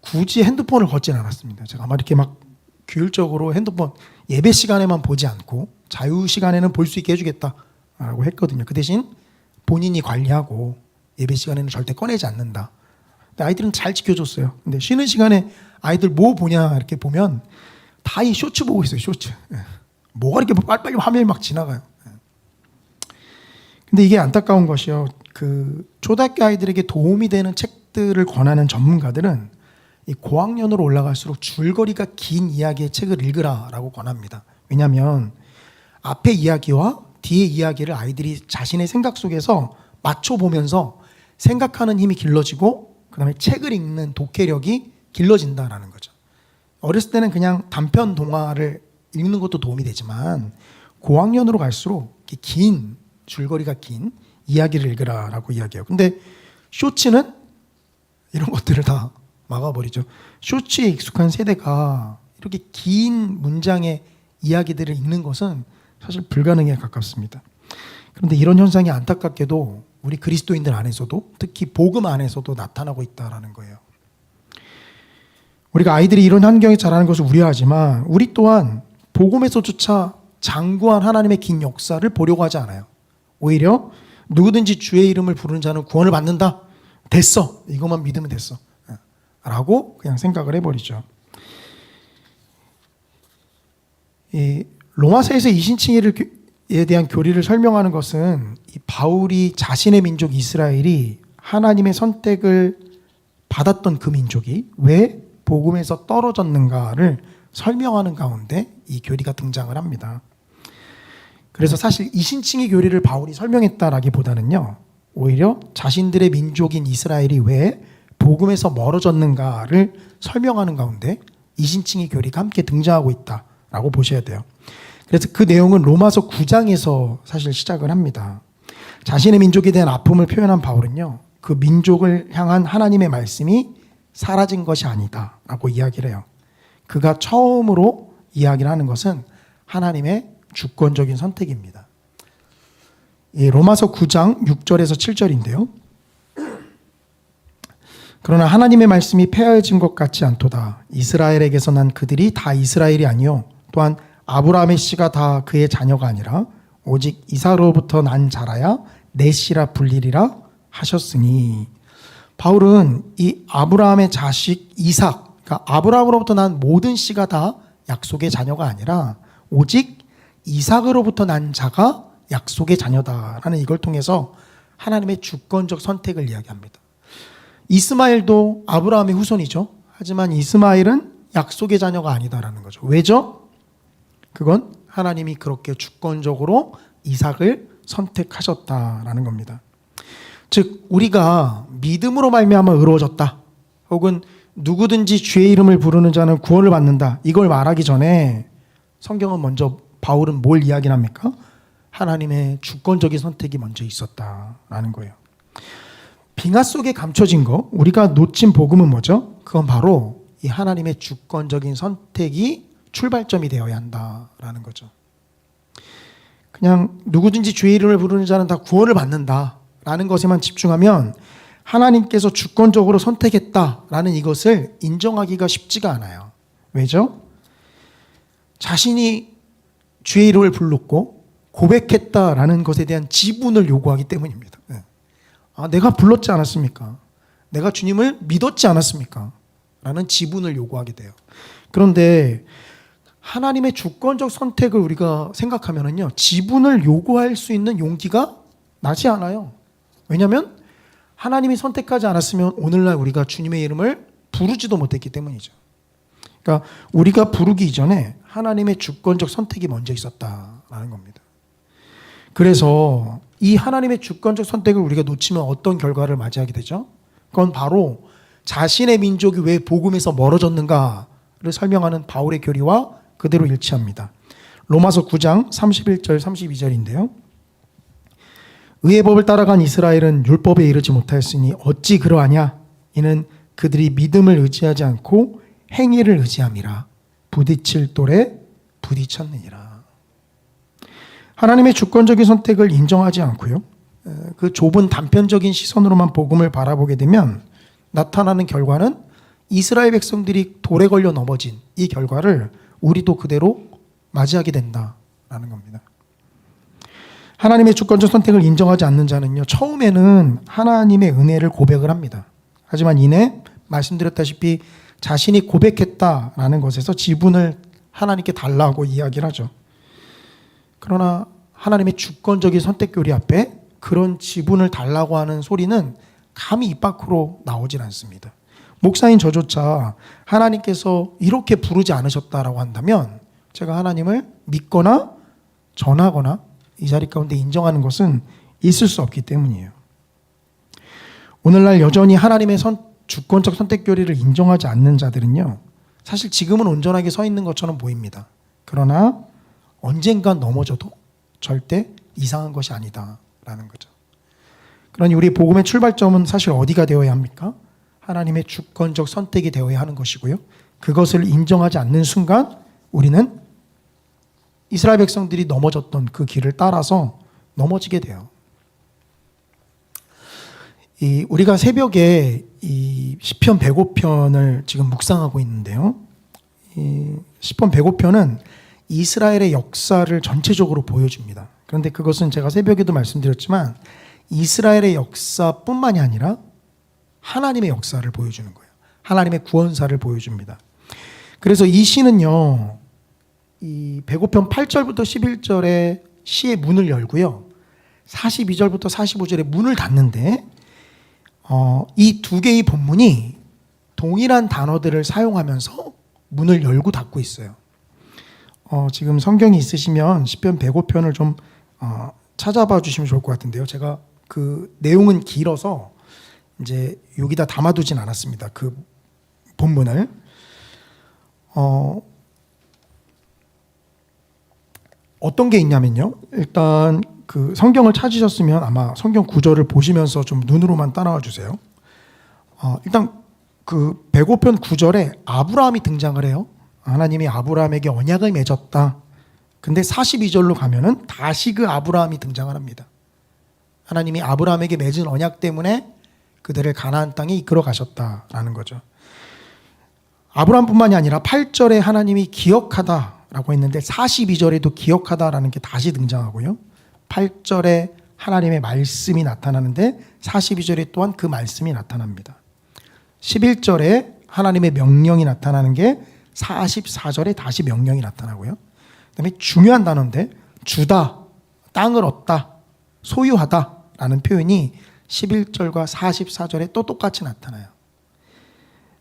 [SPEAKER 1] 굳이 핸드폰을 걷지는 않았습니다. 제가 아마 이렇게 막 규율적으로 핸드폰 예배 시간에만 보지 않고 자유 시간에는 볼 수 있게 해주겠다라고 했거든요. 그 대신 본인이 관리하고 예배 시간에는 절대 꺼내지 않는다. 근데 아이들은 잘 지켜줬어요. 근데 쉬는 시간에 아이들 뭐 보냐 이렇게 보면 다 이 쇼츠 보고 있어요. 쇼츠. 뭐가 이렇게 빨리빨리 화면이 막 지나가요. 근데 이게 안타까운 것이요. 초등학교 아이들에게 도움이 되는 책들을 권하는 전문가들은 이 고학년으로 올라갈수록 줄거리가 긴 이야기의 책을 읽으라라고 권합니다. 왜냐하면 앞의 이야기와 뒤의 이야기를 아이들이 자신의 생각 속에서 맞춰보면서 생각하는 힘이 길러지고, 그 다음에 책을 읽는 독해력이 길러진다라는 거죠. 어렸을 때는 그냥 단편 동화를 읽는 것도 도움이 되지만 고학년으로 갈수록 줄거리가 긴 이야기를 읽으라라고 이야기해요. 근데 쇼츠는 이런 것들을 다 막아버리죠. 쇼츠에 익숙한 세대가 이렇게 긴 문장의 이야기들을 읽는 것은 사실 불가능에 가깝습니다. 그런데 이런 현상이 안타깝게도 우리 그리스도인들 안에서도, 특히 복음 안에서도 나타나고 있다는 거예요. 우리가 아이들이 이런 환경에 자라는 것을 우려하지만 우리 또한 복음에서조차 장구한 하나님의 긴 역사를 보려고 하지 않아요. 오히려 누구든지 주의 이름을 부르는 자는 구원을 받는다. 됐어. 이것만 믿으면 됐어. 라고 그냥 생각을 해버리죠. 이 로마서에서 이신칭에 대한 교리를 설명하는 것은 이 바울이 자신의 민족 이스라엘이 하나님의 선택을 받았던 그 민족이 왜 복음에서 떨어졌는가를 설명하는 가운데 이 교리가 등장을 합니다. 그래서 사실 이신칭의 교리를 바울이 설명했다라기보다는요, 오히려 자신들의 민족인 이스라엘이 왜 복음에서 멀어졌는가를 설명하는 가운데 이신칭의 교리가 함께 등장하고 있다라고 보셔야 돼요. 그래서 그 내용은 로마서 9장에서 사실 시작을 합니다. 자신의 민족에 대한 아픔을 표현한 바울은요, 그 민족을 향한 하나님의 말씀이 사라진 것이 아니다라고 이야기를 해요. 그가 처음으로 이야기를 하는 것은 하나님의 주권적인 선택입니다. 이 로마서 9장 6절에서 7절인데요. 그러나 하나님의 말씀이 폐하여진 것 같지 않도다. 이스라엘에게서 난 그들이 다 이스라엘이 아니요 또한 아브라함의 씨가 다 그의 자녀가 아니라 오직 이삭으로부터 난 자라야 내 씨라 불리리라 하셨으니, 바울은 이 아브라함의 자식 이삭, 그러니까 아브라함으로부터 난 모든 씨가 다 약속의 자녀가 아니라 오직 이삭으로부터 난 자가 약속의 자녀다라는 이걸 통해서 하나님의 주권적 선택을 이야기합니다. 이스마엘도 아브라함의 후손이죠. 하지만 이스마엘은 약속의 자녀가 아니다라는 거죠. 왜죠? 그건 하나님이 그렇게 주권적으로 이삭을 선택하셨다라는 겁니다. 즉 우리가 믿음으로 말미암아 의로워졌다, 혹은 누구든지 주의 이름을 부르는 자는 구원을 받는다, 이걸 말하기 전에 성경은 먼저, 바울은 뭘 이야기를 합니까? 하나님의 주권적인 선택이 먼저 있었다라는 거예요. 빙하 속에 감춰진 거, 우리가 놓친 복음은 뭐죠? 그건 바로 이 하나님의 주권적인 선택이 출발점이 되어야 한다라는 거죠. 그냥 누구든지 주의 이름을 부르는 자는 다 구원을 받는다라는 것에만 집중하면 하나님께서 주권적으로 선택했다라는 이것을 인정하기가 쉽지가 않아요. 왜죠? 자신이 주의 이름을 불렀고 고백했다라는 것에 대한 지분을 요구하기 때문입니다. 내가 불렀지 않았습니까? 내가 주님을 믿었지 않았습니까? 라는 지분을 요구하게 돼요. 그런데 하나님의 주권적 선택을 우리가 생각하면은요, 지분을 요구할 수 있는 용기가 나지 않아요. 왜냐하면 하나님이 선택하지 않았으면 오늘날 우리가 주님의 이름을 부르지도 못했기 때문이죠. 그러니까 우리가 부르기 이전에 하나님의 주권적 선택이 먼저 있었다라는 겁니다. 그래서 이 하나님의 주권적 선택을 우리가 놓치면 어떤 결과를 맞이하게 되죠? 그건 바로 자신의 민족이 왜 복음에서 멀어졌는가를 설명하는 바울의 교리와 그대로 일치합니다. 로마서 9장 31절 32절인데요. 의의 법을 따라간 이스라엘은 율법에 이르지 못하였으니 어찌 그러하냐? 이는 그들이 믿음을 의지하지 않고 행위를 의지함이라. 부딪힐 돌에 부딪혔느니라. 하나님의 주권적인 선택을 인정하지 않고요, 그 좁은 단편적인 시선으로만 복음을 바라보게 되면 나타나는 결과는 이스라엘 백성들이 돌에 걸려 넘어진 이 결과를 우리도 그대로 맞이하게 된다라는 겁니다. 하나님의 주권적 선택을 인정하지 않는 자는요, 처음에는 하나님의 은혜를 고백을 합니다. 하지만 이내 말씀드렸다시피 자신이 고백했다라는 것에서 지분을 하나님께 달라고 이야기를 하죠. 그러나 하나님의 주권적인 선택 교리 앞에 그런 지분을 달라고 하는 소리는 감히 입 밖으로 나오질 않습니다. 목사인 저조차 하나님께서 이렇게 부르지 않으셨다라고 한다면 제가 하나님을 믿거나 전하거나 이 자리 가운데 인정하는 것은 있을 수 없기 때문이에요. 오늘날 여전히 하나님의 주권적 선택 교리를 인정하지 않는 자들은요, 사실 지금은 온전하게 서 있는 것처럼 보입니다. 그러나 언젠간 넘어져도 절대 이상한 것이 아니다라는 거죠. 그러니 우리 복음의 출발점은 사실 어디가 되어야 합니까? 하나님의 주권적 선택이 되어야 하는 것이고요, 그것을 인정하지 않는 순간 우리는 이스라엘 백성들이 넘어졌던 그 길을 따라서 넘어지게 돼요. 우리가 새벽에 이 시편 105편을 지금 묵상하고 있는데요, 이 시편 105편은 이스라엘의 역사를 전체적으로 보여줍니다. 그런데 그것은 제가 새벽에도 말씀드렸지만 이스라엘의 역사뿐만이 아니라 하나님의 역사를 보여주는 거예요. 하나님의 구원사를 보여줍니다. 그래서 이 시는요, 이 105편 8절부터 11절에 시의 문을 열고요, 42절부터 45절에 문을 닫는데 이 두 개의 본문이 동일한 단어들을 사용하면서 문을 열고 닫고 있어요. 지금 성경이 있으시면 시편 105편을 좀 찾아봐 주시면 좋을 것 같은데요. 제가 그 내용은 길어서 이제 여기다 담아두진 않았습니다. 그 본문을. 어떤 게 있냐면요, 일단 그 성경을 찾으셨으면 아마 성경 구절을 보시면서 좀 눈으로만 따라와 주세요. 일단 그 배고편 9절에 아브라함이 등장을 해요. 하나님이 아브라함에게 언약을 맺었다. 근데 42절로 가면은 다시 그 아브라함이 등장을 합니다. 하나님이 아브라함에게 맺은 언약 때문에 그들을 가나안 땅에 이끌어 가셨다라는 거죠. 아브라함뿐만이 아니라 8절에 하나님이 기억하다라고 했는데 42절에도 기억하다라는 게 다시 등장하고요. 8절에 하나님의 말씀이 나타나는데 42절에 또한 그 말씀이 나타납니다. 11절에 하나님의 명령이 나타나는 게 44절에 다시 명령이 나타나고요. 그다음에 중요한 단어인데 주다, 땅을 얻다, 소유하다라는 표현이 11절과 44절에 또 똑같이 나타나요.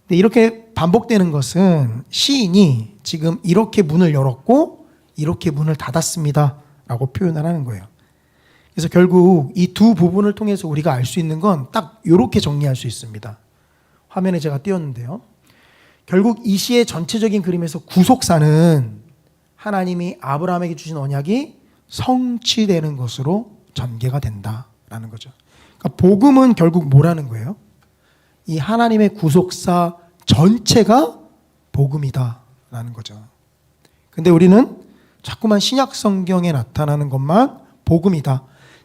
[SPEAKER 1] 근데 이렇게 반복되는 것은 시인이 지금 이렇게 문을 열었고 이렇게 문을 닫았습니다 라고 표현을 하는 거예요. 그래서 결국 이 두 부분을 통해서 우리가 알 수 있는 건 딱 이렇게 정리할 수 있습니다. 화면에 제가 띄웠는데요. 결국 이 시의 전체적인 그림에서 구속사는 하나님이 아브라함에게 주신 언약이 성취되는 것으로 전개가 된다라는 거죠. 그러니까 복음은 결국 뭐라는 거예요? 이 하나님의 구속사 전체가 복음이다라는 거죠. 근데 우리는 자꾸만 신약 성경에 나타나는 것만 복음이다.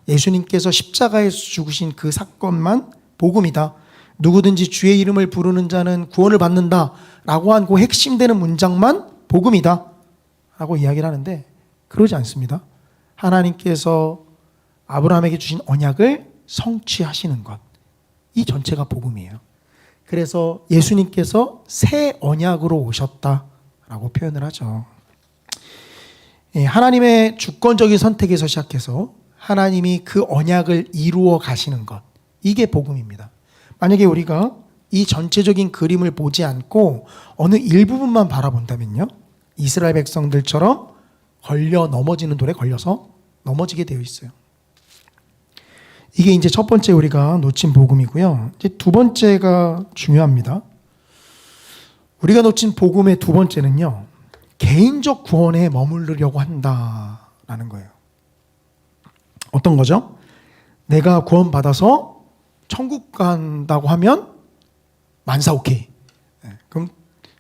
[SPEAKER 1] 예수님께서 십자가에서 죽으신 그 사건만 복음이다. 누구든지 주의 이름을 부르는 자는 구원을 받는다 라고 한 그 핵심되는 문장만 복음이다 라고 이야기를 하는데 그러지 않습니다. 하나님께서 아브라함에게 주신 언약을 성취하시는 것, 이 전체가 복음이에요. 그래서 예수님께서 새 언약으로 오셨다라고 표현을 하죠. 하나님의 주권적인 선택에서 시작해서 하나님이 그 언약을 이루어 가시는 것, 이게 복음입니다. 만약에 우리가 이 전체적인 그림을 보지 않고 어느 일부분만 바라본다면요, 이스라엘 백성들처럼 걸려 넘어지는 돌에 걸려서 넘어지게 되어 있어요. 이게 이제 첫 번째 우리가 놓친 복음이고요. 이제 두 번째가 중요합니다. 우리가 놓친 복음의 두 번째는요, 개인적 구원에 머무르려고 한다라는 거예요. 어떤 거죠? 내가 구원받아서 천국 간다고 하면 만사 오케이. 그럼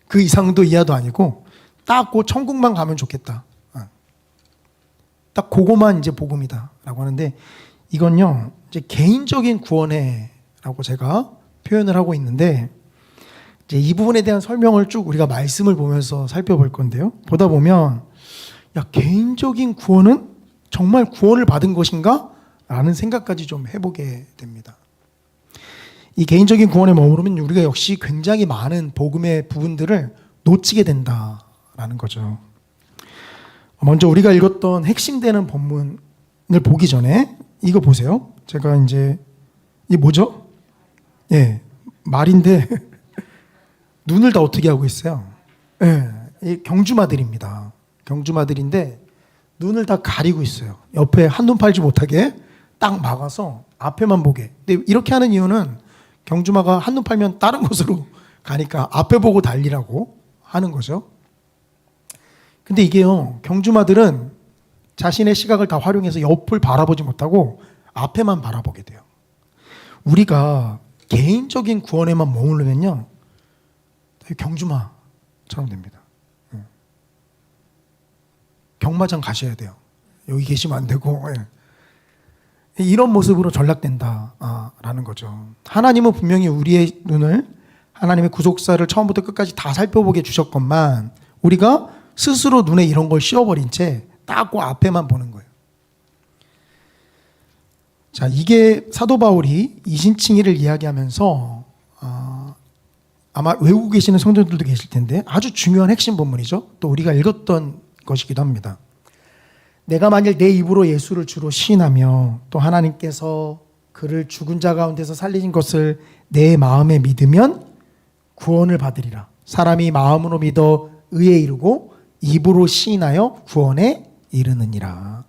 [SPEAKER 1] 그 이상도 이하도 아니고 딱 그 천국만 가면 좋겠다. 딱 그거만 이제 복음이다라고 하는데 이건요, 이제 개인적인 구원에라고 제가 표현을 하고 있는데 이제 이 부분에 대한 설명을 쭉 우리가 말씀을 보면서 살펴볼 건데요. 보다 보면 야, 개인적인 구원은 정말 구원을 받은 것인가? 라는 생각까지 좀 해보게 됩니다. 이 개인적인 구원에 머무르면 우리가 역시 굉장히 많은 복음의 부분들을 놓치게 된다라는 거죠. 먼저 우리가 읽었던 핵심되는 본문을 보기 전에 이거 보세요. 제가 이제 이게 뭐죠? 예, 말인데 눈을 다 어떻게 하고 있어요? 예, 이 경주마들입니다. 경주마들인데 눈을 다 가리고 있어요. 옆에 한눈 팔지 못하게 딱 막아서 앞에만 보게. 근데 이렇게 하는 이유는 경주마가 한눈 팔면 다른 곳으로 가니까 앞에 보고 달리라고 하는 거죠. 근데 이게요, 경주마들은 자신의 시각을 다 활용해서 옆을 바라보지 못하고 앞에만 바라보게 돼요. 우리가 개인적인 구원에만 머무르면요, 경주마처럼 됩니다. 경마장 가셔야 돼요. 여기 계시면 안 되고. 이런 모습으로 전락된다라는 거죠. 하나님은 분명히 우리의 눈을 하나님의 구속사를 처음부터 끝까지 다 살펴보게 주셨건만 우리가 스스로 눈에 이런 걸 씌워버린 채 딱 그 앞에만 보는 거예요. 자, 이게 사도 바울이 이신칭의를 이야기하면서 아마 외우고 계시는 성도들도 계실 텐데 아주 중요한 핵심 본문이죠. 또 우리가 읽었던 것이기도 합니다. 내가 만일 내 입으로 예수를 주로 시인하며 또 하나님께서 그를 죽은 자 가운데서 살리신 것을 내 마음에 믿으면 구원을 받으리라. 사람이 마음으로 믿어 의에 이르고 입으로 시인하여 구원에 이르느니라.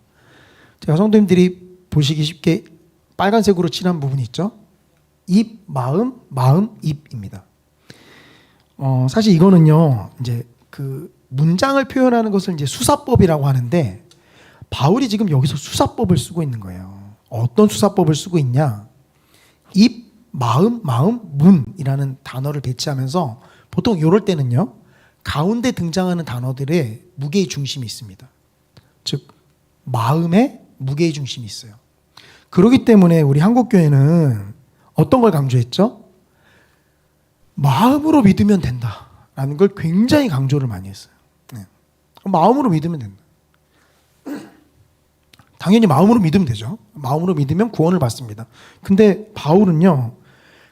[SPEAKER 1] 제가 성도님들이 보시기 쉽게 빨간색으로 칠한 부분이 있죠. 입, 마음, 마음, 입입니다. 사실 이거는요, 이제 그 문장을 표현하는 것을 이제 수사법이라고 하는데 바울이 지금 여기서 수사법을 쓰고 있는 거예요. 어떤 수사법을 쓰고 있냐? 입, 마음, 문이라는 단어를 배치하면서 보통 이럴 때는요, 가운데 등장하는 단어들의 무게의 중심이 있습니다. 즉, 마음의 무게의 중심이 있어요. 그렇기 때문에 우리 한국교회는 어떤 걸 강조했죠? 마음으로 믿으면 된다라는 걸 굉장히 강조를 많이 했어요. 네. 마음으로 믿으면 된다. 당연히 마음으로 믿으면 되죠. 마음으로 믿으면 구원을 받습니다. 근데 바울은요,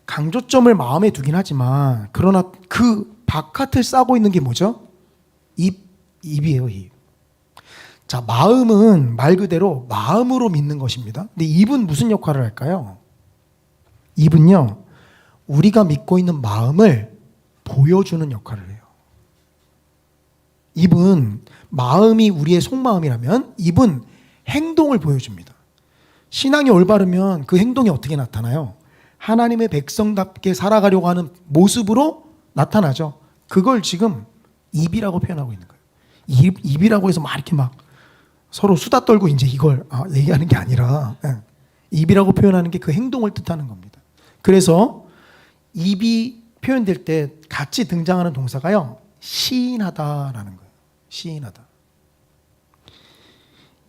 [SPEAKER 1] 강조점을 마음에 두긴 하지만 그러나 그 바깥을 싸고 있는 게 뭐죠? 입이에요, 입. 자, 마음은 말 그대로 마음으로 믿는 것입니다. 근데 입은 무슨 역할을 할까요? 입은요, 우리가 믿고 있는 마음을 보여주는 역할을 해요. 입은 마음이 우리의 속마음이라면 입은 행동을 보여줍니다. 신앙이 올바르면 그 행동이 어떻게 나타나요? 하나님의 백성답게 살아가려고 하는 모습으로 나타나죠. 그걸 지금 입이라고 표현하고 있는 거예요. 입이라고 해서 막 이렇게 막 서로 수다 떨고 이제 이걸 얘기하는 게 아니라 입이라고 표현하는 게 그 행동을 뜻하는 겁니다. 그래서 입이 표현될 때 같이 등장하는 동사가요, 시인하다라는 거예요. 시인하다.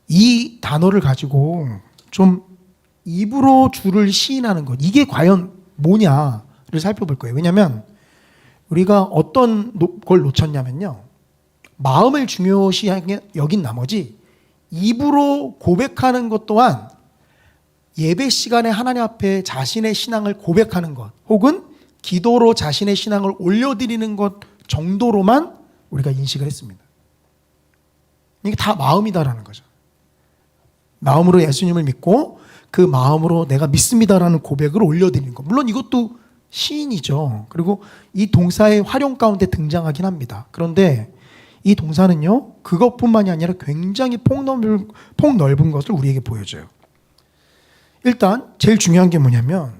[SPEAKER 1] 이 단어를 가지고 좀 입으로 주를 시인하는 것, 이게 과연 뭐냐를 살펴볼 거예요. 왜냐하면 우리가 어떤 걸 놓쳤냐면요, 마음을 중요시하게 여긴 나머지 입으로 고백하는 것 또한 예배 시간에 하나님 앞에 자신의 신앙을 고백하는 것, 혹은 기도로 자신의 신앙을 올려드리는 것 정도로만 우리가 인식을 했습니다. 이게 다 마음이다라는 거죠. 마음으로 예수님을 믿고 그 마음으로 내가 믿습니다라는 고백을 올려드리는 것. 물론 이것도 시인이죠. 그리고 이 동사의 활용 가운데 등장하긴 합니다. 그런데 이 동사는요, 그것뿐만이 아니라 굉장히 폭넓은 것을 우리에게 보여줘요. 일단 제일 중요한 게 뭐냐면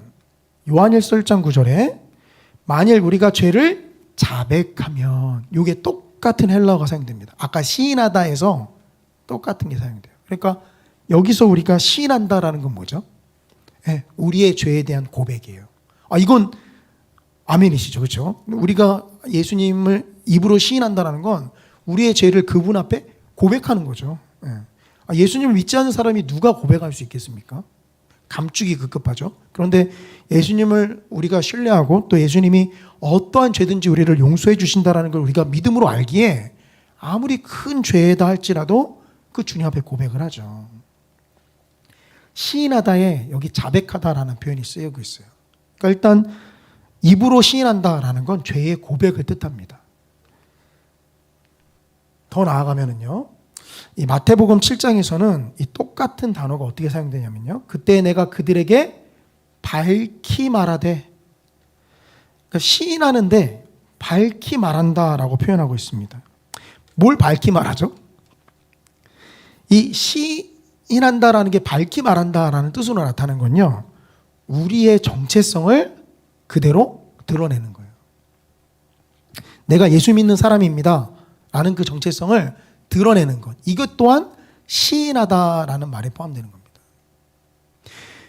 [SPEAKER 1] 요한일서 1장 9절에 만일 우리가 죄를 자백하면, 이게 똑같은 헬라어가 사용됩니다. 아까 시인하다에서 똑같은 게 사용돼요. 그러니까 여기서 우리가 시인한다라는 건 뭐죠? 네, 우리의 죄에 대한 고백이에요. 이건 아멘이시죠, 그렇죠? 우리가 예수님을 입으로 시인한다라는 건 우리의 죄를 그분 앞에 고백하는 거죠. 예수님을 믿지 않는 사람이 누가 고백할 수 있겠습니까? 감추기 급급하죠. 그런데 예수님을 우리가 신뢰하고 또 예수님이 어떠한 죄든지 우리를 용서해 주신다라는 걸 우리가 믿음으로 알기에 아무리 큰 죄다 할지라도 그 주님 앞에 고백을 하죠. 시인하다에 여기 자백하다라는 표현이 쓰여져 있어요. 그러니까 일단 입으로 시인한다라는 건 죄의 고백을 뜻합니다. 더 나아가면은요, 이 마태복음 7장에서는 이 똑같은 단어가 어떻게 사용되냐면요, 그때 내가 그들에게 밝히 말하되, 그러니까 시인하는데 밝히 말한다라고 표현하고 있습니다. 뭘 밝히 말하죠? 이 시인한다라는 게 밝히 말한다라는 뜻으로 나타나는 건요, 우리의 정체성을 그대로 드러내는 거예요. 내가 예수 믿는 사람입니다 라는 그 정체성을 드러내는 것, 이것 또한 시인하다라는 말에 포함되는 겁니다.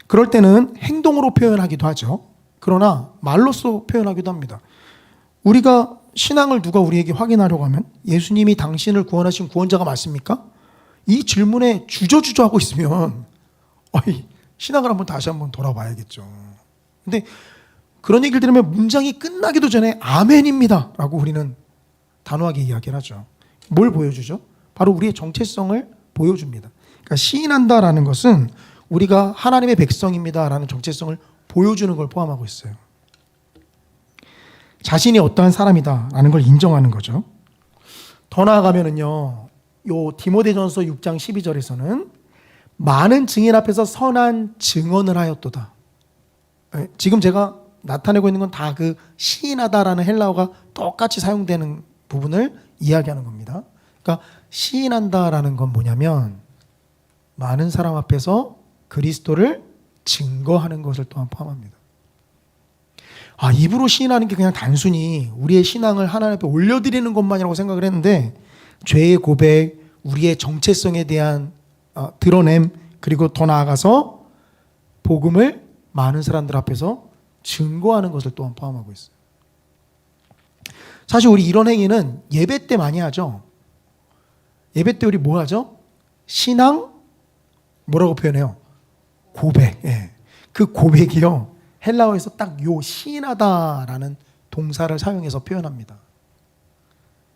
[SPEAKER 1] 그럴 때는 행동으로 표현하기도 하죠. 그러나 말로써 표현하기도 합니다. 우리가 신앙을 누가 우리에게 확인하려고 하면 예수님이 당신을 구원하신 구원자가 맞습니까? 이 질문에 주저주저 하고 있으면 신앙을 다시 한번 돌아봐야겠죠. 근데 그런 얘기를 들으면 문장이 끝나기도 전에 아멘입니다 라고 우리는 단호하게 이야기를 하죠. 뭘 보여주죠? 바로 우리의 정체성을 보여줍니다. 그러니까 시인한다라는 것은 우리가 하나님의 백성입니다라는 정체성을 보여주는 걸 포함하고 있어요. 자신이 어떠한 사람이다라는 걸 인정하는 거죠. 더 나아가면은요, 요 디모데전서 6장 12절에서는 많은 증인 앞에서 선한 증언을 하였도다. 지금 제가 나타내고 있는 건 다 그 시인하다라는 헬라어가 똑같이 사용되는 부분을 이야기하는 겁니다. 그러니까 시인한다라는 건 뭐냐면 많은 사람 앞에서 그리스도를 증거하는 것을 또한 포함합니다. 입으로 시인하는 게 그냥 단순히 우리의 신앙을 하나님 앞에 올려드리는 것만이라고 생각을 했는데, 죄의 고백, 우리의 정체성에 대한 드러냄, 그리고 더 나아가서 복음을 많은 사람들 앞에서 증거하는 것을 또한 포함하고 있어요. 사실 우리 이런 행위는 예배 때 많이 하죠. 예배 때 우리 뭐 하죠? 신앙 뭐라고 표현해요? 고백. 예. 그 고백이요. 헬라어에서 딱 요 시인하다라는 동사를 사용해서 표현합니다.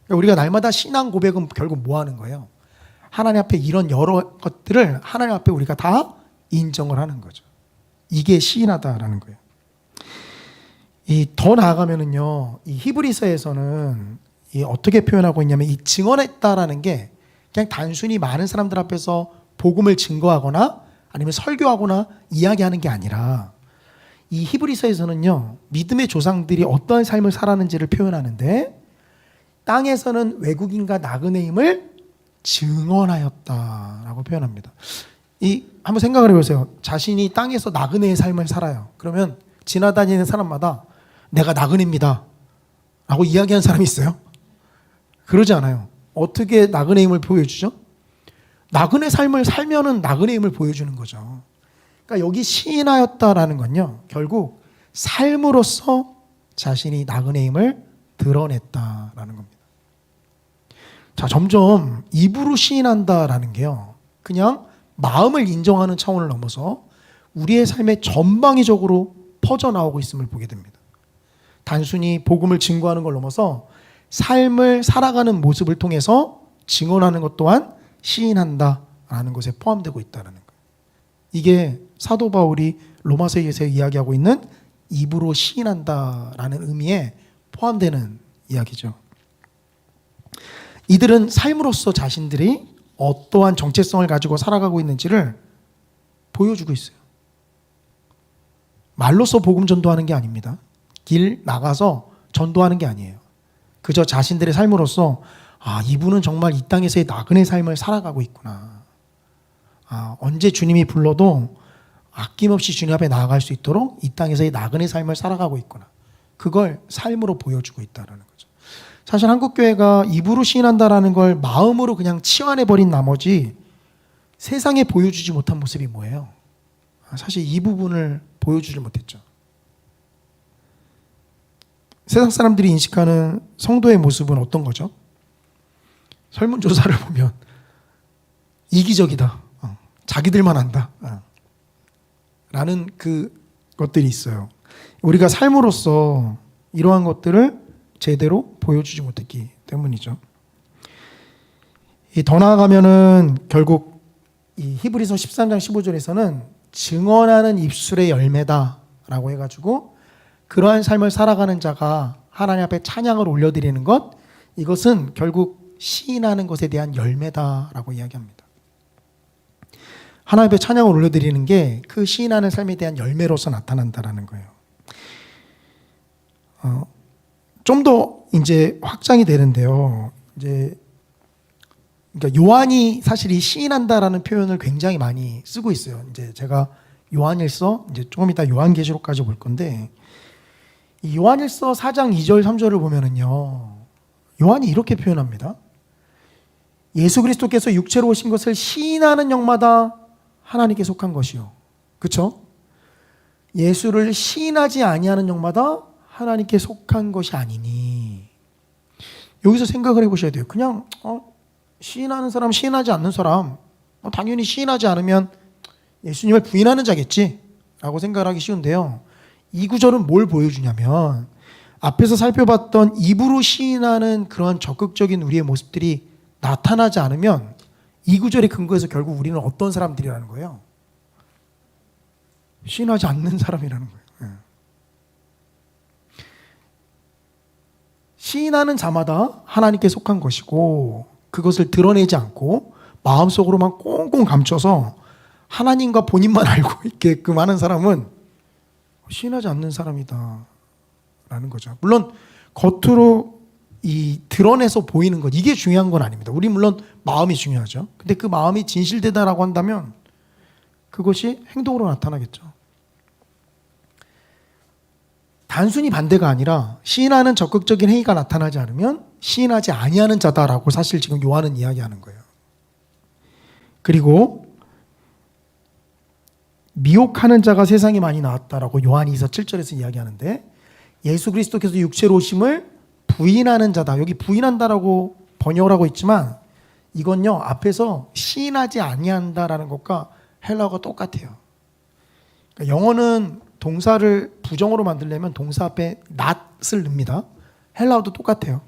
[SPEAKER 1] 그러니까 우리가 날마다 신앙 고백은 결국 뭐 하는 거예요? 하나님 앞에 이런 여러 것들을 하나님 앞에 우리가 다 인정을 하는 거죠. 이게 시인하다라는 거예요. 더 나아가면은요, 이 히브리서에서는 어떻게 표현하고 있냐면 이 증언했다라는 게 그냥 단순히 많은 사람들 앞에서 복음을 증거하거나 아니면 설교하거나 이야기하는 게 아니라 이 히브리서에서는요, 믿음의 조상들이 어떠한 삶을 살았는지를 표현하는데 땅에서는 외국인과 나그네임을 증언하였다라고 표현합니다. 한번 생각을 해보세요. 자신이 땅에서 나그네의 삶을 살아요. 그러면 지나다니는 사람마다 내가 나그네입니다 라고 이야기하는 사람이 있어요? 그러지 않아요. 어떻게 나그네임을 보여주죠? 나그네 삶을 살면은 나그네임을 보여주는 거죠. 그러니까 여기 시인하였다라는 건요, 결국 삶으로서 자신이 나그네임을 드러냈다라는 겁니다. 자, 점점 입으로 시인한다라는 게요, 그냥 마음을 인정하는 차원을 넘어서 우리의 삶에 전방위적으로 퍼져나오고 있음을 보게 됩니다. 단순히 복음을 증거하는 걸 넘어서 삶을 살아가는 모습을 통해서 증언하는 것 또한 시인한다라는 것에 포함되고 있다는 거예요. 이게 사도 바울이 로마서에서 이야기하고 있는 입으로 시인한다라는 의미에 포함되는 이야기죠. 이들은 삶으로서 자신들이 어떠한 정체성을 가지고 살아가고 있는지를 보여주고 있어요. 말로써 복음 전도하는 게 아닙니다. 길 나가서 전도하는 게 아니에요. 그저 자신들의 삶으로서 이분은 정말 이 땅에서의 나그네 삶을 살아가고 있구나. 언제 주님이 불러도 아낌없이 주님 앞에 나아갈 수 있도록 이 땅에서의 나그네 삶을 살아가고 있구나. 그걸 삶으로 보여주고 있다는 거죠. 사실 한국교회가 입으로 시인한다라는 걸 마음으로 그냥 치환해버린 나머지 세상에 보여주지 못한 모습이 뭐예요? 사실 이 부분을 보여주지 못했죠. 세상 사람들이 인식하는 성도의 모습은 어떤 거죠? 설문조사를 보면 이기적이다, 자기들만 한다 라는 것들이 있어요. 우리가 삶으로서 이러한 것들을 제대로 보여주지 못했기 때문이죠. 더 나아가면은 결국 이 히브리서 13장 15절에서는 증언하는 입술의 열매다라고 해가지고 그러한 삶을 살아가는 자가 하나님 앞에 찬양을 올려드리는 것, 이것은 결국 시인하는 것에 대한 열매다라고 이야기합니다. 하나님 앞에 찬양을 올려드리는 게 그 시인하는 삶에 대한 열매로서 나타난다라는 거예요. 좀 더 이제 확장이 되는데요. 그러니까 요한이 사실 이 시인한다라는 표현을 굉장히 많이 쓰고 있어요. 이제 제가 요한일서 이제 조금 이따 요한계시록까지 볼 건데, 이 요한일서 4장 2절 3절을 보면은요, 요한이 이렇게 표현합니다. 예수 그리스도께서 육체로 오신 것을 시인하는 영마다 하나님께 속한 것이요. 그렇죠? 예수를 시인하지 아니하는 영마다 하나님께 속한 것이 아니니. 여기서 생각을 해보셔야 돼요. 그냥 시인하는 사람, 시인하지 않는 사람, 당연히 시인하지 않으면 예수님을 부인하는 자겠지 라고 생각을 하기 쉬운데요, 이 구절은 뭘 보여주냐면 앞에서 살펴봤던 입으로 시인하는 그런 적극적인 우리의 모습들이 나타나지 않으면 이 구절의 근거에서 결국 우리는 어떤 사람들이라는 거예요? 시인하지 않는 사람이라는 거예요. 시인하는 자마다 하나님께 속한 것이고, 그것을 드러내지 않고 마음속으로만 꽁꽁 감춰서 하나님과 본인만 알고 있게끔 하는 사람은 시인하지 않는 사람이다 라는 거죠. 물론 겉으로 드러내서 보이는 것, 이게 중요한 건 아닙니다. 우리 물론 마음이 중요하죠. 근데 그 마음이 진실되다라고 한다면 그것이 행동으로 나타나겠죠. 단순히 반대가 아니라 시인하는 적극적인 행위가 나타나지 않으면 시인하지 아니하는 자다라고 사실 지금 요한은 이야기하는 거예요. 그리고 미혹하는 자가 세상에 많이 나왔다라고 요한이서 7절에서 이야기하는데, 예수 그리스도께서 육체로 오심을 부인하는 자다. 여기 부인한다라고 번역을 하고 있지만 이건요, 앞에서 시인하지 아니한다라는 것과 헬라어가 똑같아요. 그러니까 영어는 동사를 부정어로 만들려면 동사 앞에 not을 넣습니다. 헬라어도 똑같아요.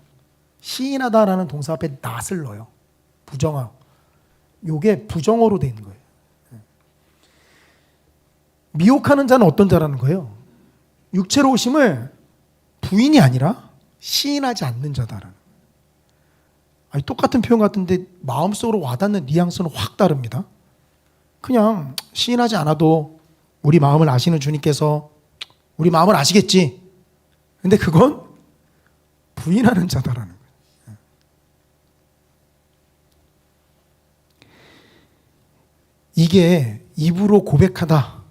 [SPEAKER 1] 시인하다라는 동사 앞에 not을 넣어요. 부정어. 요게 부정어로 되어 있는 거예요. 미혹하는 자는 어떤 자라는 거예요? 육체로 오심을 부인이 아니라 시인하지 않는 자다라는. 아니, 똑같은 표현 같은데 마음속으로 와닿는 뉘앙스는 확 다릅니다. 그냥 시인하지 않아도 우리 마음을 아시는 주님께서 우리 마음을 아시겠지. 근데 그건 부인하는 자다라는 거예요. 이게 입으로 고백하다,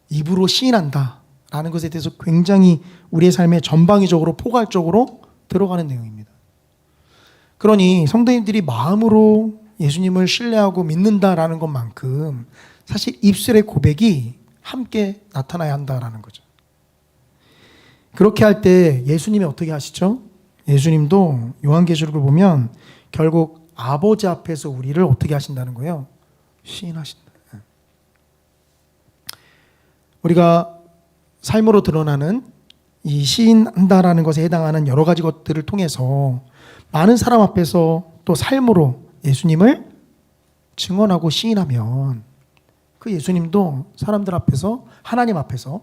[SPEAKER 1] 입으로 시인한다 라는 것에 대해서 굉장히 우리의 삶에 전방위적으로 포괄적으로 들어가는 내용입니다. 그러니 성도님들이 마음으로 예수님을 신뢰하고 믿는다라는 것만큼 사실 입술의 고백이 함께 나타나야 한다라는 거죠. 그렇게 할 때 예수님이 어떻게 하시죠? 예수님도 요한계시록을 보면 결국 아버지 앞에서 우리를 어떻게 하신다는 거예요? 시인하신다. 우리가 삶으로 드러나는 이 시인한다라는 것에 해당하는 여러 가지 것들을 통해서 많은 사람 앞에서 또 삶으로 예수님을 증언하고 시인하면 그 예수님도 사람들 앞에서, 하나님 앞에서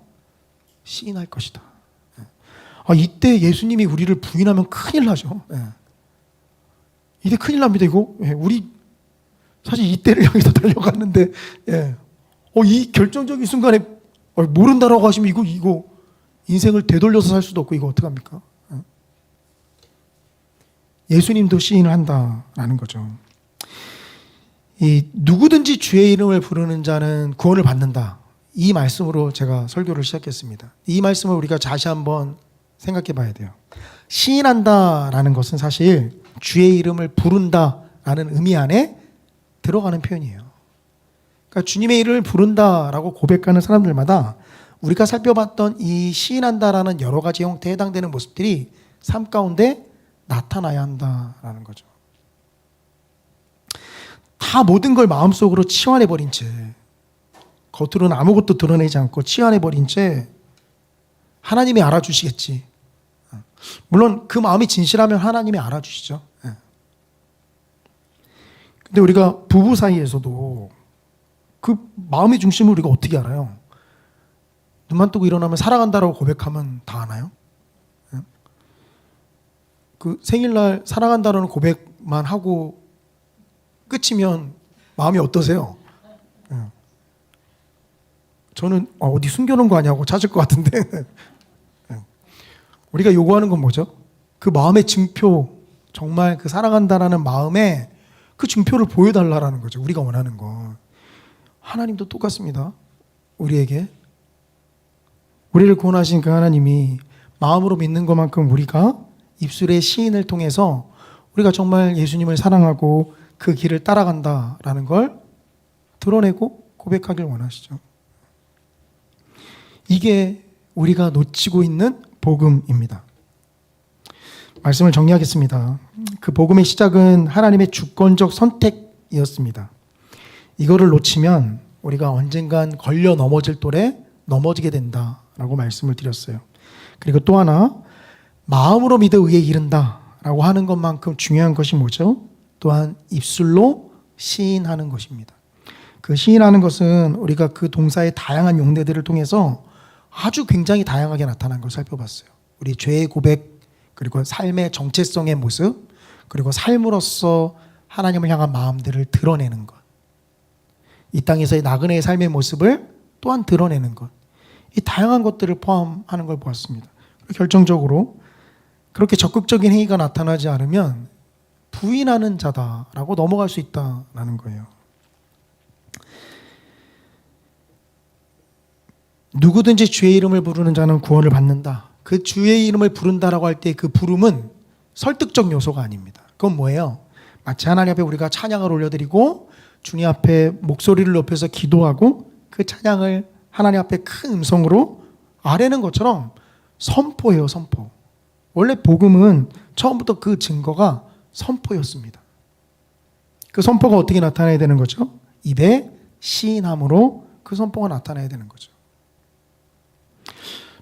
[SPEAKER 1] 시인할 것이다. 이때 예수님이 우리를 부인하면 큰일 나죠. 이때 큰일 납니다. 이거 우리 사실 이때를 향해서 달려갔는데, 이 결정적인 순간에 모른다라고 하시면 이거 인생을 되돌려서 살 수도 없고 이거 어떡합니까? 예수님도 시인을 한다라는 거죠. 이 누구든지 주의 이름을 부르는 자는 구원을 받는다. 이 말씀으로 제가 설교를 시작했습니다. 이 말씀을 우리가 다시 한번 생각해 봐야 돼요. 시인한다라는 것은 사실 주의 이름을 부른다라는 의미 안에 들어가는 표현이에요. 그러니까 주님의 이름을 부른다라고 고백하는 사람들마다 우리가 살펴봤던 이 시인한다라는 여러 가지 형태에 해당되는 모습들이 삶 가운데 나타나야 한다라는 거죠. 다 모든 걸 마음속으로 치환해버린 채, 겉으로는 아무것도 드러내지 않고 치환해버린 채 하나님이 알아주시겠지. 물론 그 마음이 진실하면 하나님이 알아주시죠. 근데 우리가 부부 사이에서도 그 마음의 중심을 우리가 어떻게 알아요? 눈만 뜨고 일어나면 사랑한다라고 고백하면 다 아나요? 그 생일날 사랑한다라는 고백만 하고 끝이면 마음이 어떠세요? 저는 어디 숨겨놓은 거 아니냐고 찾을 것 같은데 우리가 요구하는 건 뭐죠? 그 마음의 증표, 정말 그 사랑한다라는 마음의 그 증표를 보여달라는 거죠. 우리가 원하는 거. 하나님도 똑같습니다. 우리에게 우리를 구원하신 그 하나님이 마음으로 믿는 것만큼 우리가 입술의 시인을 통해서 우리가 정말 예수님을 사랑하고 그 길을 따라간다라는 걸 드러내고 고백하길 원하시죠. 이게 우리가 놓치고 있는 복음입니다. 말씀을 정리하겠습니다. 그 복음의 시작은 하나님의 주권적 선택이었습니다. 이거를 놓치면 우리가 언젠간 걸려 넘어질 돌에 넘어지게 된다라고 말씀을 드렸어요. 그리고 또 하나, 마음으로 믿어 의에 이른다라고 하는 것만큼 중요한 것이 뭐죠? 또한 입술로 시인하는 것입니다. 그 시인하는 것은 우리가 그 동사의 다양한 용례들을 통해서 아주 굉장히 다양하게 나타난 걸 살펴봤어요. 우리 죄의 고백, 그리고 삶의 정체성의 모습, 그리고 삶으로서 하나님을 향한 마음들을 드러내는 것, 이 땅에서의 나그네의 삶의 모습을 또한 드러내는 것, 이 다양한 것들을 포함하는 걸 보았습니다. 결정적으로 그렇게 적극적인 행위가 나타나지 않으면 부인하는 자다라고 넘어갈 수 있다라는 거예요. 누구든지 주의 이름을 부르는 자는 구원을 받는다. 그 주의 이름을 부른다라고 할 때 그 부름은 설득적 요소가 아닙니다. 그건 뭐예요? 마치 하나님 앞에 우리가 찬양을 올려드리고 주님 앞에 목소리를 높여서 기도하고 그 찬양을 하나님 앞에 큰 음성으로 아뢰는 것처럼 선포해요. 선포. 원래 복음은 처음부터 그 증거가 선포였습니다. 그 선포가 어떻게 나타나야 되는 거죠? 입에 시인함으로 그 선포가 나타나야 되는 거죠.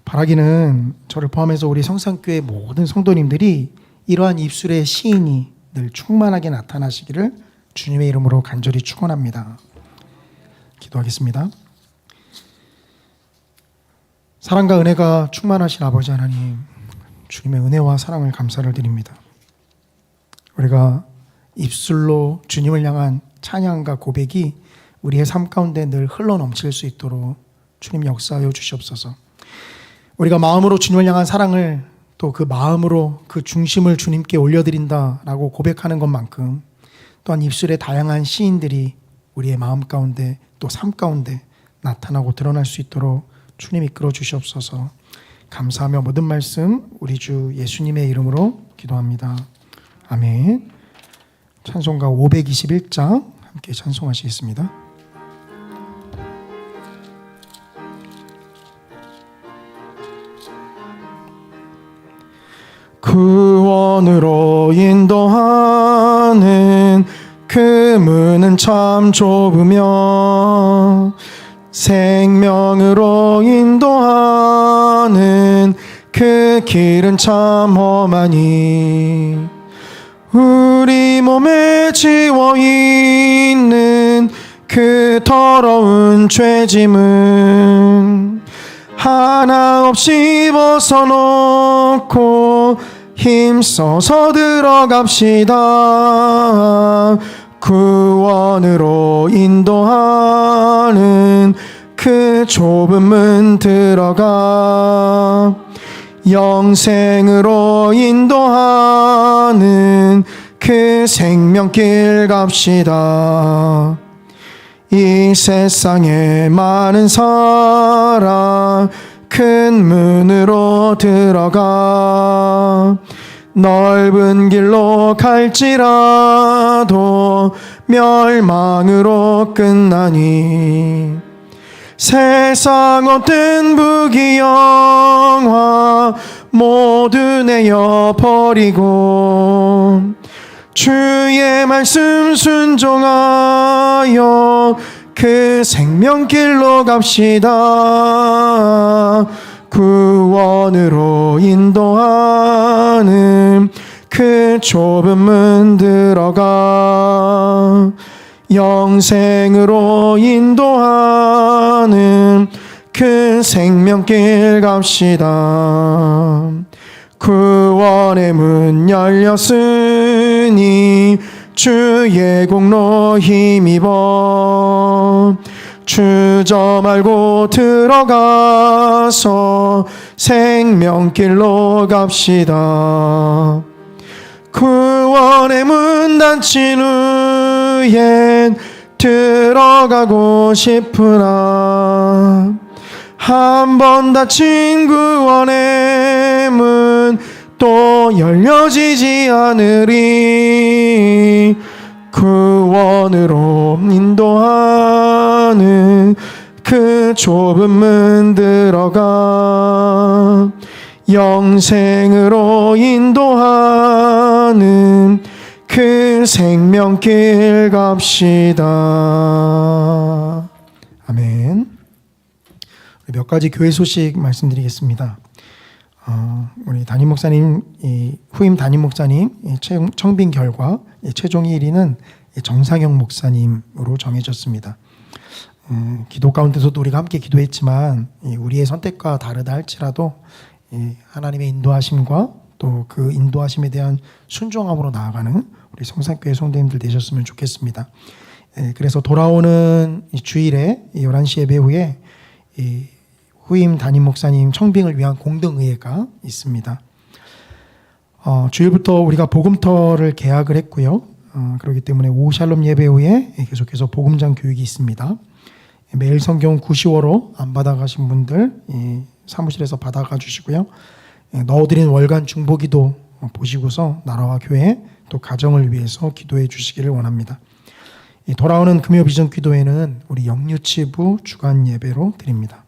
[SPEAKER 1] 바라기는 저를 포함해서 우리 성산교회 모든 성도님들이 이러한 입술의 시인이 늘 충만하게 나타나시기를 주님의 이름으로 간절히 축원합니다. 기도하겠습니다. 사랑과 은혜가 충만하신 아버지 하나님, 주님의 은혜와 사랑을 감사를 드립니다. 우리가 입술로 주님을 향한 찬양과 고백이 우리의 삶 가운데 늘 흘러넘칠 수 있도록 주님 역사하여 주시옵소서. 우리가 마음으로 주님을 향한 사랑을 또 그 마음으로 그 중심을 주님께 올려드린다라고 고백하는 것만큼 또한 입술의 다양한 시인들이 우리의 마음 가운데 또 삶 가운데 나타나고 드러날 수 있도록 주님 이끌어 주시옵소서. 감사하며 모든 말씀 우리 주 예수님의 이름으로 기도합니다. 아멘. 찬송가 521장 함께 찬송하시겠습니다. 구원으로 인도하는 그 문은 참 좁으며 생명으로 인도하는 그 길은 참 험하니 우리 몸에 지워 있는 그 더러운 죄짐은 하나 없이 벗어놓고 힘써서 들어갑시다. 구원으로 인도하는 그 좁은 문 들어가 영생으로 인도하는 그 생명길 갑시다. 이 세상에 많은 사랑 큰 문으로 들어가 넓은 길로 갈지라도 멸망으로 끝나니 세상 어떤 부귀영화 모두 내어버리고 주의 말씀 순종하여 그 생명길로 갑시다. 구원으로 인도하는 그 좁은 문 들어가 영생으로 인도하는 그 생명길 갑시다. 구원의 문 열렸으니 주의 공로 힘입어 주저 말고 들어가서 생명길로 갑시다. 구원의 문 닫힌 후엔 들어가고 싶으나 한 번 닫힌 구원의 문 또 열려지지 않으리. 구원으로 인도하는 그 좁은 문 들어가 영생으로 인도하는 그 생명길 갑시다. 아멘. 몇 가지 교회 소식 말씀드리겠습니다. 우리 담임 목사님, 후임 담임 목사님 청빙 결과 최종 1위는 정상영 목사님으로 정해졌습니다. 기도 가운데서도 우리가 함께 기도했지만 우리의 선택과 다르다 할지라도 하나님의 인도하심과 또 그 인도하심에 대한 순종함으로 나아가는 우리 성산교회 성도님들 되셨으면 좋겠습니다. 그래서 돌아오는 주일에 11시 예배 후에 후임 담임 목사님 청빙을 위한 공동의회가 있습니다. 주일부터 우리가 복음터를 개학을 했고요. 그렇기 때문에 오후 샬롬 예배 후에 계속해서 복음장 교육이 있습니다. 매일 성경 9시호로 안 받아가신 분들 사무실에서 받아가 주시고요. 넣어드린 월간 중보기도 보시고서 나라와 교회 또 가정을 위해서 기도해 주시기를 원합니다. 이 돌아오는 금요 비전 기도회는 우리 영유치부 주간 예배로 드립니다.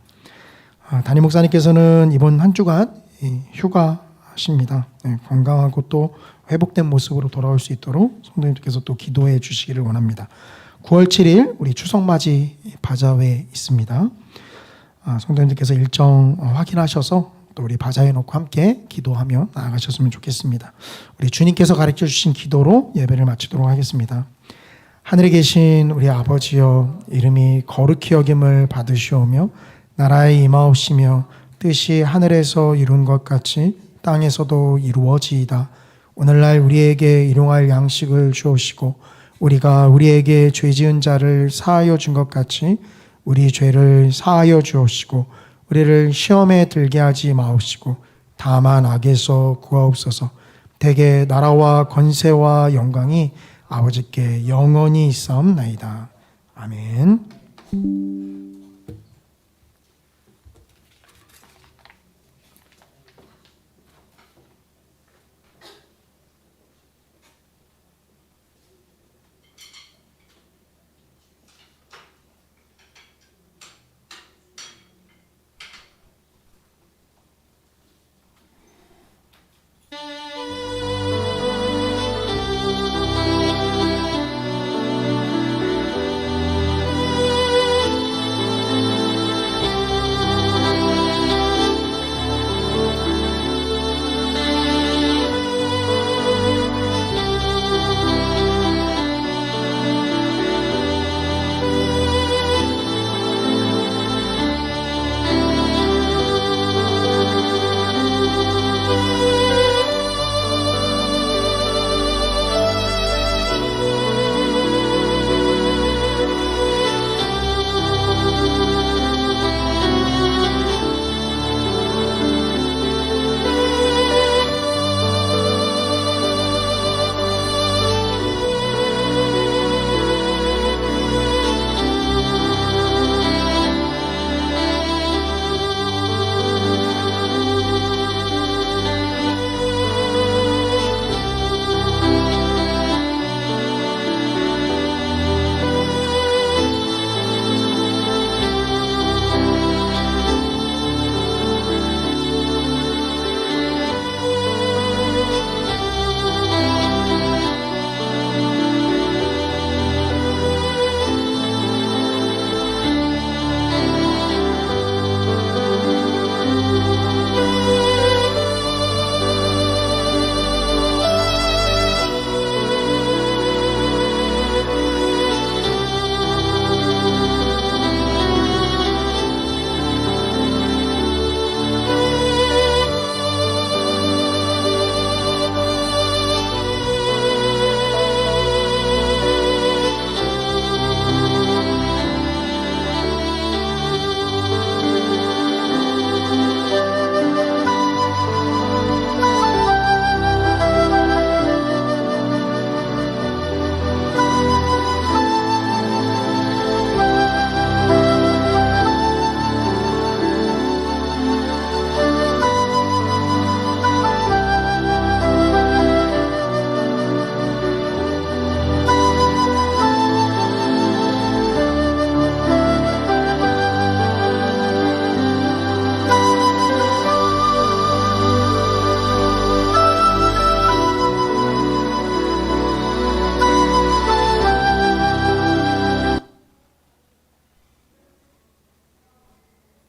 [SPEAKER 1] 담임 목사님께서는 이번 한 주간 휴가하십니다. 건강하고 또 회복된 모습으로 돌아올 수 있도록 성도님들께서 또 기도해 주시기를 원합니다. 9월 7일 우리 추석맞이 바자회 있습니다. 성도님들께서 일정 확인하셔서 또 우리 바자회 놓고 함께 기도하며 나아가셨으면 좋겠습니다. 우리 주님께서 가르쳐 주신 기도로 예배를 마치도록 하겠습니다. 하늘에 계신 우리 아버지여, 이름이 거룩히 여김을 받으시오며 나라에 임하옵시며 뜻이 하늘에서 이룬 것 같이 땅에서도 이루어지이다. 오늘날 우리에게 일용할 양식을 주옵시고 우리가 우리에게 죄 지은 자를 사하여 준 것 같이 우리 죄를 사하여 주옵시고 우리를 시험에 들게 하지 마옵시고 다만 악에서 구하옵소서. 대개 나라와 권세와 영광이 아버지께 영원히 있사옵나이다. 아멘.